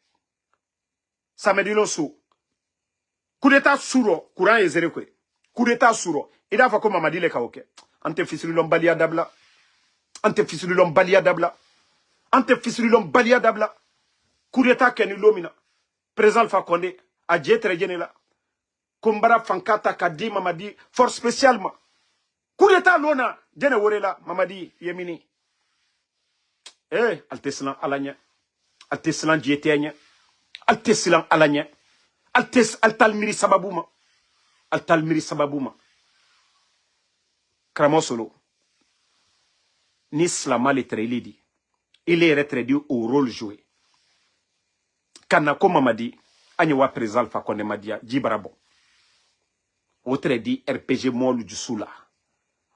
Samedi lo sou. Coup d'état souro, courant et zéro. Coup d'état souro. Il a fait comme Mamadi le kaoke. Ante fils de l'homme balia dabla. Ante fils de l'homme balia dabla. Ante fisilom balia dabla. Coup d'état keni lomina. Président Fakonde, a djetre la. Kumbara fankata kadi Mamadi, force spécialement. Coup d'état lona, djene worela, Mamadi, yemini. Alteslan alanya. Alteslan djetenya. Alteslan alanya. Altalmiri sababouma. Altalmiri sababouma. Kramosolo. Nislama le trelidi. Il est rétrédu au rôle joué. Kanako Mamadi, Agnewa président Fakonde Madia, Djibarabo. Autre dit RPG Molu du Soula.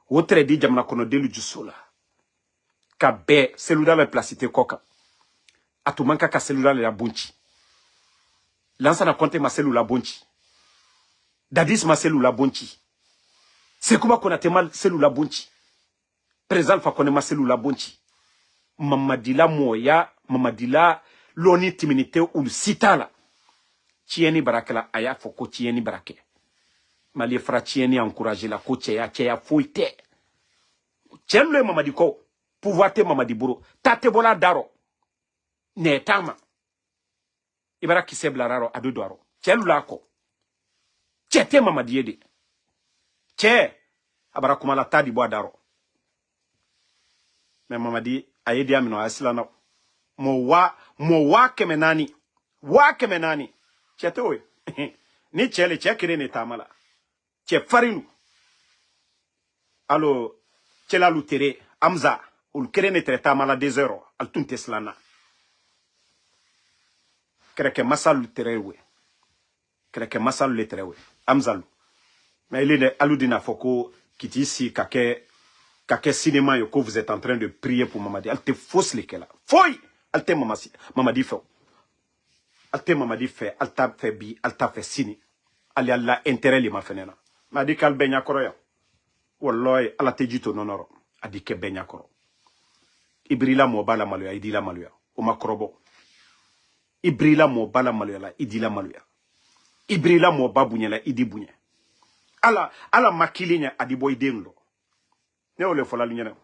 Autre dit Jamna Konodelu du Soula. Kabe, celui-là la placité Koka. Atumanka ka celui-là la bunchi. Lansana Conté Marcelo Labonchi. Dadis Marcelo Labonchi. Sekouba Konate Marcelo Labonchi. Président Fakone Marcelo Labonchi. Mamadila Moya, Mamadila Loni Timinité ou le Sitala. Tieni Barakela Aya Foko Tieni Barake. Mali Fra Tieni encouragé la ko Tcheya Foite. Tchelwe Mamadiko. Pouvoir te Mamadi Bouro. Tate Bola Daro. Netama. Ibara Kise Blararo Ado Daro. Tchelulako. Tchete Mamadi Yede. Tche. Abara Kumala Tadi Boa Daro. Mais Mamadi Ayedi Amino Asilana. Mo wa kemenani. Wa kemenani. Tchete we. Ni Tchele Tchekire Netamala. Tche Farinu. Allo. Tchela Lutere. Amza. Ul Kerene Tretamala des euros. Al Tunteslana. Kreke Masal Luterewe. Kreke Masal Luterewe. Amzalu. Mais il est Aludina Foko qui dit ici kake cinéma yoko vous êtes en train de prier pour Mamadi. Alte fausse lesquels. Foy! Alte Mamadi fait. Alte Mamadi fait. Alta fait bi. Alta fait sini. Ali Allah intérêt li ma fenena. Madi kal benya koroya. Wallahi ala tejito nonoro. Adi ke benya koro. Ibrila mo bala maluya. Idila maluya. Oma korobo. Ibrila mo bala maluya la. Idila maluya. Ibrila mo babunye la. Idi bunye. Ala makilinya adiboy denlo. Ne ole fola linyana.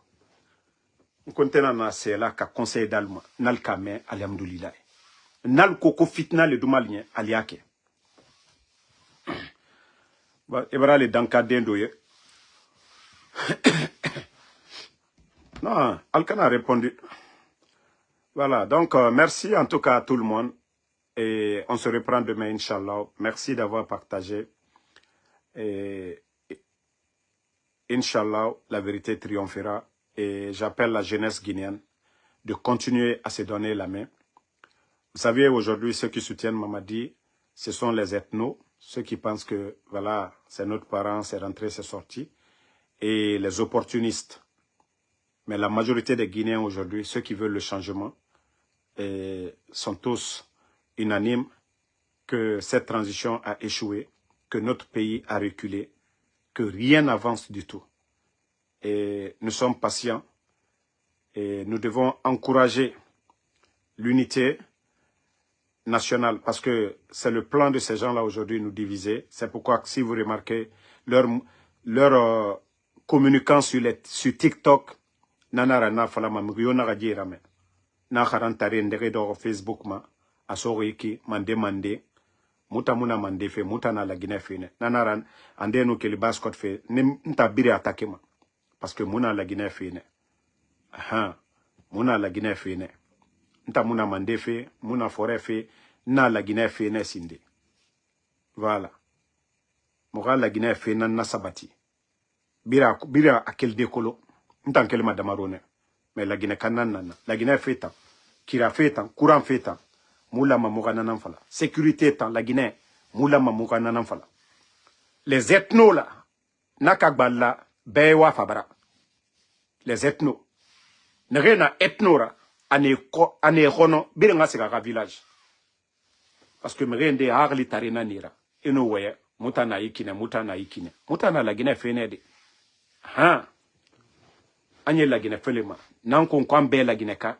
Nkontena na sela ka conseil d'alma nal kame alhamdulillah. Nal koko fitna le dumalnya aliake. Ba ebara le danka dendo ye. Non, Alkana a répondu. Voilà, donc merci en tout cas à tout le monde. Et on se reprend demain, Inch'Allah. Merci d'avoir partagé. Et Inch'Allah, la vérité triomphera. Et j'appelle la jeunesse guinéenne de continuer à se donner la main. Vous savez, aujourd'hui, ceux qui soutiennent Mamadi, ce sont les ethnos, ceux qui pensent que, voilà, c'est notre parent, c'est rentré, c'est sorti, et les opportunistes. Mais la majorité des Guinéens aujourd'hui, ceux qui veulent le changement, sont tous unanimes que cette transition a échoué, que notre pays a reculé, que rien n'avance du tout. Et nous sommes patients et nous devons encourager l'unité nationale parce que c'est le plan de ces gens-là aujourd'hui nous diviser. C'est pourquoi si vous remarquez leur communiquant sur TikTok, nanara na falama mugiyona gajirame na harantare ndere do Facebook ma asoriki mande muta muna mande fe muta na la Guinée fene nanaran ande no keli baskot fe nta biri attaquer ma parce que muna la Guinée fene muna la Guinée fene nta muna mande fe muna forêt fe na la Guinée fene sinde voilà moga la Guinée fene na sabati bira akel dekolo nta keli madamarone mais la Guinée kanana la Guinée fait tant kira fait tant courant fait tant Moula Mamoura Nanamfala. Sécurité tant la Guinée. Moula Mamoura Nanamfala. Les ethnos là. Nakagbala. Bewa Fabra. Les ethnos. Nerena ethnora. Ane rono. Birenga segara village. Parce que mrende harli tarina nira. Ino weye. Mutana ikine. Mutana la Guinée fenede. Anye la Guinée felema. Nankon kwambe la Guinée ka.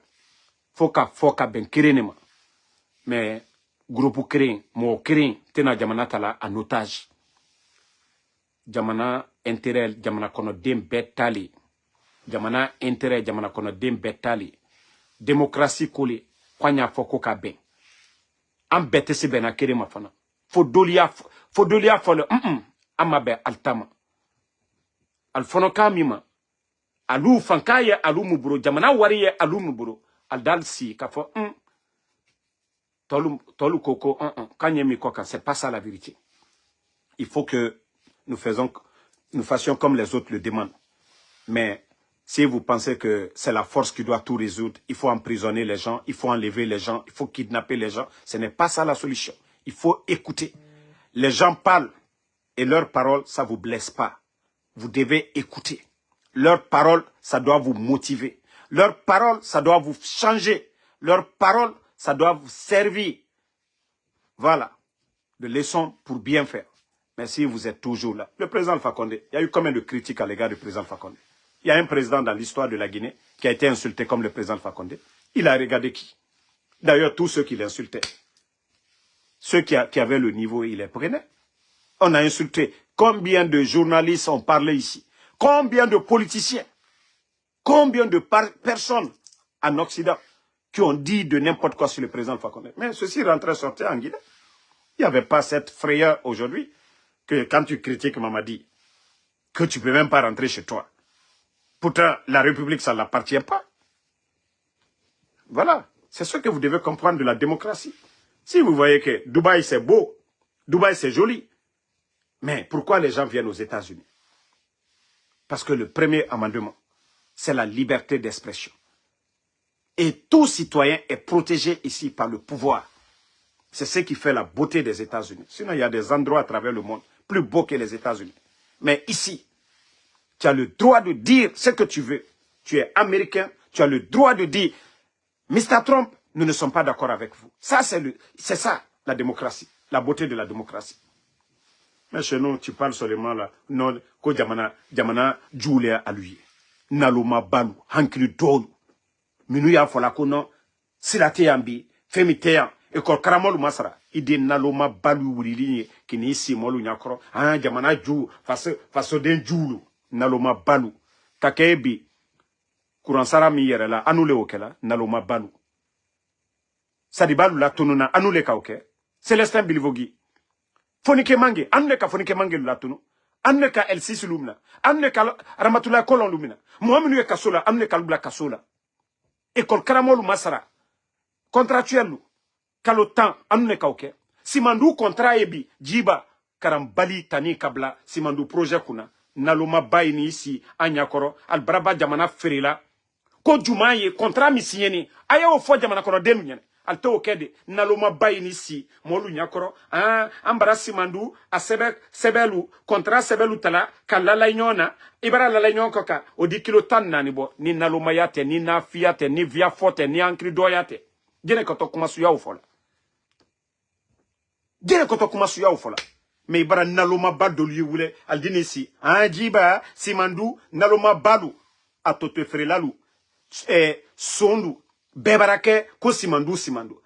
Foka ben kirenema. Mais groupe créé, mo créé, tena jamana tala en otage. Jamana intérêt, jamana kono dem betali. Jamana intérêt, jamana kono dem betali. Démocratie koli, kwanya foko ka ben. Am bete se ben akere ma fana. Fodolia folo, amabe altama. Alfono kamima. Alu fankaye alu muburo, jamana wariye alu muburo. Aldal si, kafo, Tolu Koko, c'est pas ça la vérité. Il faut que nous fassions comme les autres le demandent. Mais si vous pensez que c'est la force qui doit tout résoudre, il faut emprisonner les gens, il faut enlever les gens, il faut kidnapper les gens, ce n'est pas ça la solution. Il faut écouter. Les gens parlent et leurs paroles, ça ne vous blesse pas. Vous devez écouter. Leurs paroles, ça doit vous motiver. Leurs paroles, ça doit vous changer. Leurs paroles, ça doit vous servir. Voilà. de leçons pour bien faire. Mais si vous êtes toujours là, le président Alpha Condé, il y a eu combien de critiques à l'égard du président Alpha Condé? Il y a un président dans l'histoire de la Guinée qui a été insulté comme le président Alpha Condé. Il a regardé qui? D'ailleurs, tous ceux qui l'insultaient, ceux qui avaient le niveau, il les prenait. On a insulté. Combien de journalistes ont parlé ici? Combien de politiciens? Combien de personnes en Occident qui ont dit de n'importe quoi sur le président Alpha Condé? Mais ceci rentrait sortait en Guinée. Il n'y avait pas cette frayeur aujourd'hui que quand tu critiques Mamadi, que tu ne peux même pas rentrer chez toi. Pourtant, la République, ça ne l'appartient pas. Voilà. C'est ce que vous devez comprendre de la démocratie. Si vous voyez que Dubaï, c'est beau, Dubaï, c'est joli, mais pourquoi les gens viennent aux États-Unis? Parce que le premier amendement, c'est la liberté d'expression. Et tout citoyen est protégé ici par le pouvoir. C'est ce qui fait la beauté des États-Unis. Sinon, il y a des endroits à travers le monde plus beaux que les États-Unis. Mais ici, tu as le droit de dire ce que tu veux. Tu es américain, tu as le droit de dire « Mr. Trump, nous ne sommes pas d'accord avec vous. » Ça, c'est ça, la démocratie, la beauté de la démocratie. Mais chez nous, tu parles seulement là, non, ko jamana Julia aluye. Naloma balu, hankili dolu. Minu ya fola kono, silate yambi, femi teyan, ekol karamolu masara. Ide naloma balu wulili, kini isi molu nyakoro, jamana ju, faso den julu, naloma balu. Takebi, kuransara mi yere la, anule okela, naloma balu. Sadibalu la tonuna, anule ka oke. Celestin Bilivogi. Fonike mange, anne ka fonike mange latunu, anne ka El Sisi lumna, anne ka Ramatullah Kolon lumina, Mohamenu ye kasola, anne ka lubla kasola. Ekol karamolu masara, contractuel kalotan, anne ka oke. Simandu kontra ebi, jiba, karambali tani kabla, simandu projet kuna, naloma bayini isi, anyakoro, albraba jamana ferila, ko jumaye, kontra misieni, aya ofo jamana koro denu nyene. Alte okede naloma bayini si molu nyakoro ambara simandu a sebelu kontra sebelu tala kalala nyona ibara la nyon koka odi kilo tan nani bo ni naloma yate ni na fiate ni via forte ni ankri doyate jene koto kuma suya ufola jene koto kuma suya ufola me ibara naloma badolu yule aldini si jiba simandu naloma balu atote frelalu sondu bebarake ko simandu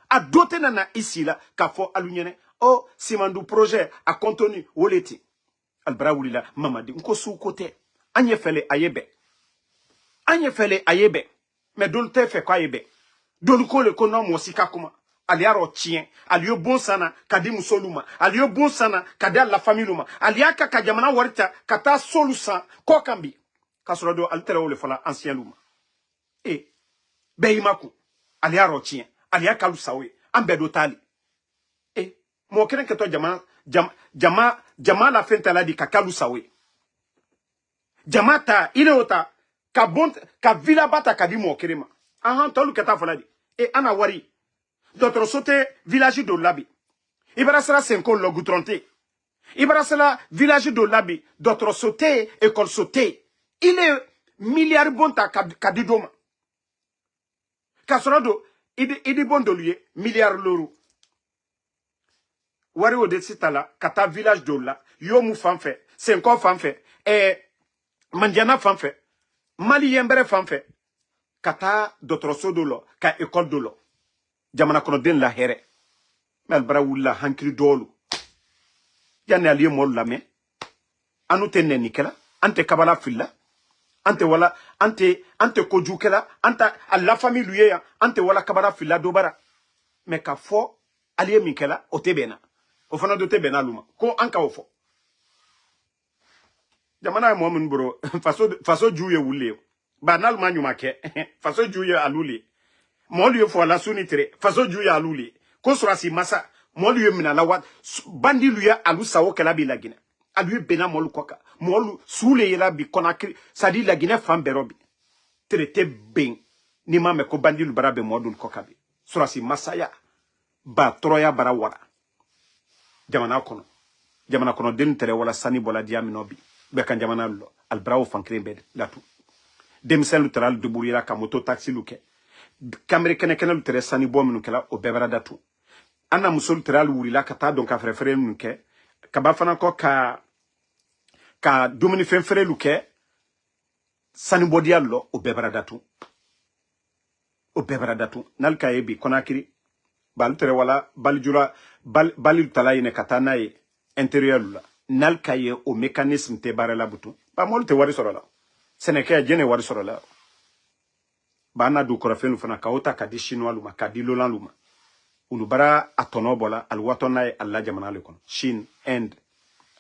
a doté nana ici là ka fo alunyene o simandu projet a contenu woleti albra wulila mamadi nko sou côté anye fele ayebe mais dolte fe ko ayebe dolu ko le kono mo sika kuma aliaro tien alio bon sana kadi musoluma alio bon sana kadi la famille luma aliaka ka jamana warita kata solusa ko kambi kasrodo altere wole fala ancien luma Beimaku, alia rochien, alia kalusawe, ambedo tali. Mo keren que toi jama la fin tala di kakalusawe. Jamata, ile ota, ka villa bata kadi mo kerema. Tolu keta foladi. Ana wari, d'autres sauté village de Labi. Ibarasala senko logutronte. Ibarasala village de Labi, d'autres sauté, école sauté. Il est milliard bonta kadidoma. Kasorado, idi bon de lui, milliard l'euro. Wari ode sitala, kata village de la, yomu fanfe, senko fanfe, mandiana fanfe, mali yembere fanfe, kata d'autres sodolo, ka école de l'eau. Jamana kono den la here. Mel brawula hankri dolu. Yane aliye mol la me. Anu tenne nikela, ante kabala filla. Ante wala, ante kojukela, ante a la famille lui ante wala kabara fila dobara. Mais ka fo, aliye mikela, ote bena. Ofana dote bena luma. Ko anka ofo. Jamana mo mun bro, faso juye wule. Ba nalma nyuma ke, faso juye aluli. Mo liye fo la sunitre, faso juye aluli. Ko surasi masa, mo liye mina la wat, bandi liye alu sawo kela bi la Guinée. Alu bena molu koka. Molu soule yela bi Conakry sadi la Guinée famberobi traité ben ni ma me ko bandilu barabe modul kokabi surasi masaya ba troya bara wara jamana kono den tere wala sani bola diaminobi be kan jamana lo albrao fankre be latu demsel lutral de bourira ka moto taxi luke kamere kene lu tere sani bominu kala o bebara datu Anna musol tral wurila kata donc ka frère nuke kaba fana ko ka dumuni fen frère luke sani bodiallo o bebaradatu nalka yebi konakiri balutere wala baljura balil talayne katana ye intérieur la nalka ye o mécanisme te barala butu ba molte wari soro la seneke jene wari soro la bana du korafenu fana kaota kadi chinois luma kadi lolan luma ulubara atonobola alwatona ye alla jamana le kono Chine Inde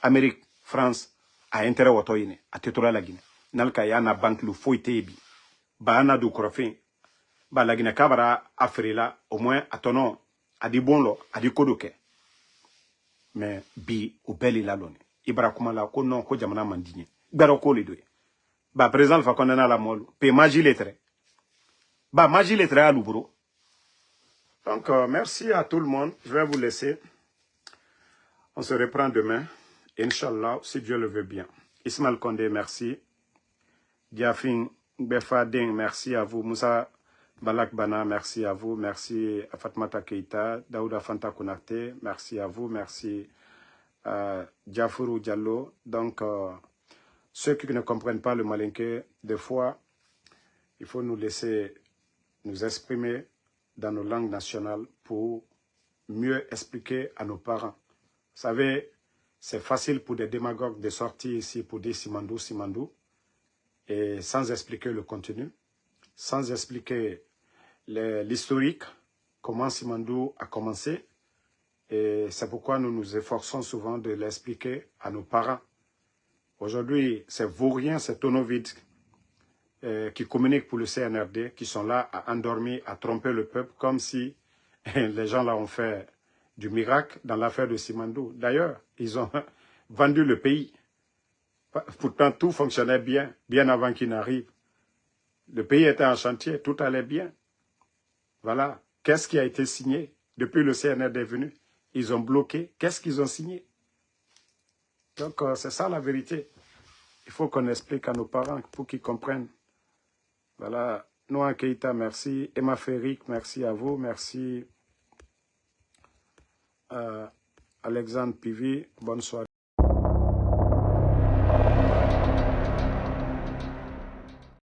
Amérique France a intérêt woto yine atetora la Guinée nalka ya na banque lu foitebi bana du korafin ba la Guinée kabara afrila au moins atono adi bonlo adi kodoke mais bi o beli la loni ibra kuma la ko non ko jamana mandigne gbero ko le doy ba président fa kondana la molu pe magie lettre ba magie lettre à l'oubro. Donc merci à tout le monde, je vais vous laisser, on se reprend demain Inch'Allah si Dieu le veut bien. Ismaël Condé, merci. Diafing Befading, merci à vous. Moussa Balak Bana, merci à vous. Merci à Fatmata Keita, Daouda Fanta Konate, merci à vous. Merci à Diafourou Diallo. Donc, ceux qui ne comprennent pas le malinké, des fois, il faut nous laisser nous exprimer dans nos langues nationales pour mieux expliquer à nos parents. Vous savez, c'est facile pour des démagogues de sortir ici pour dire Simandou, Simandou, et sans expliquer le contenu, sans expliquer l'historique, comment Simandou a commencé. Et c'est pourquoi nous nous efforçons souvent de l'expliquer à nos parents. Aujourd'hui, c'est vaurien, c'est tonneau vide qui communiquent pour le CNRD, qui sont là à endormir, à tromper le peuple, comme si les gens là ont fait du miracle dans l'affaire de Simandou. D'ailleurs, ils ont vendu le pays. Pourtant, tout fonctionnait bien, bien avant qu'il n'arrive. Le pays était en chantier, tout allait bien. Voilà. Qu'est-ce qui a été signé depuis le CNRD est venu? Ils ont bloqué. Qu'est-ce qu'ils ont signé? Donc, c'est ça la vérité. Il faut qu'on explique à nos parents pour qu'ils comprennent. Voilà. Noah Keita, merci. Emma Ferric, merci à vous. Merci. Alexandre Pivi, bonne soirée.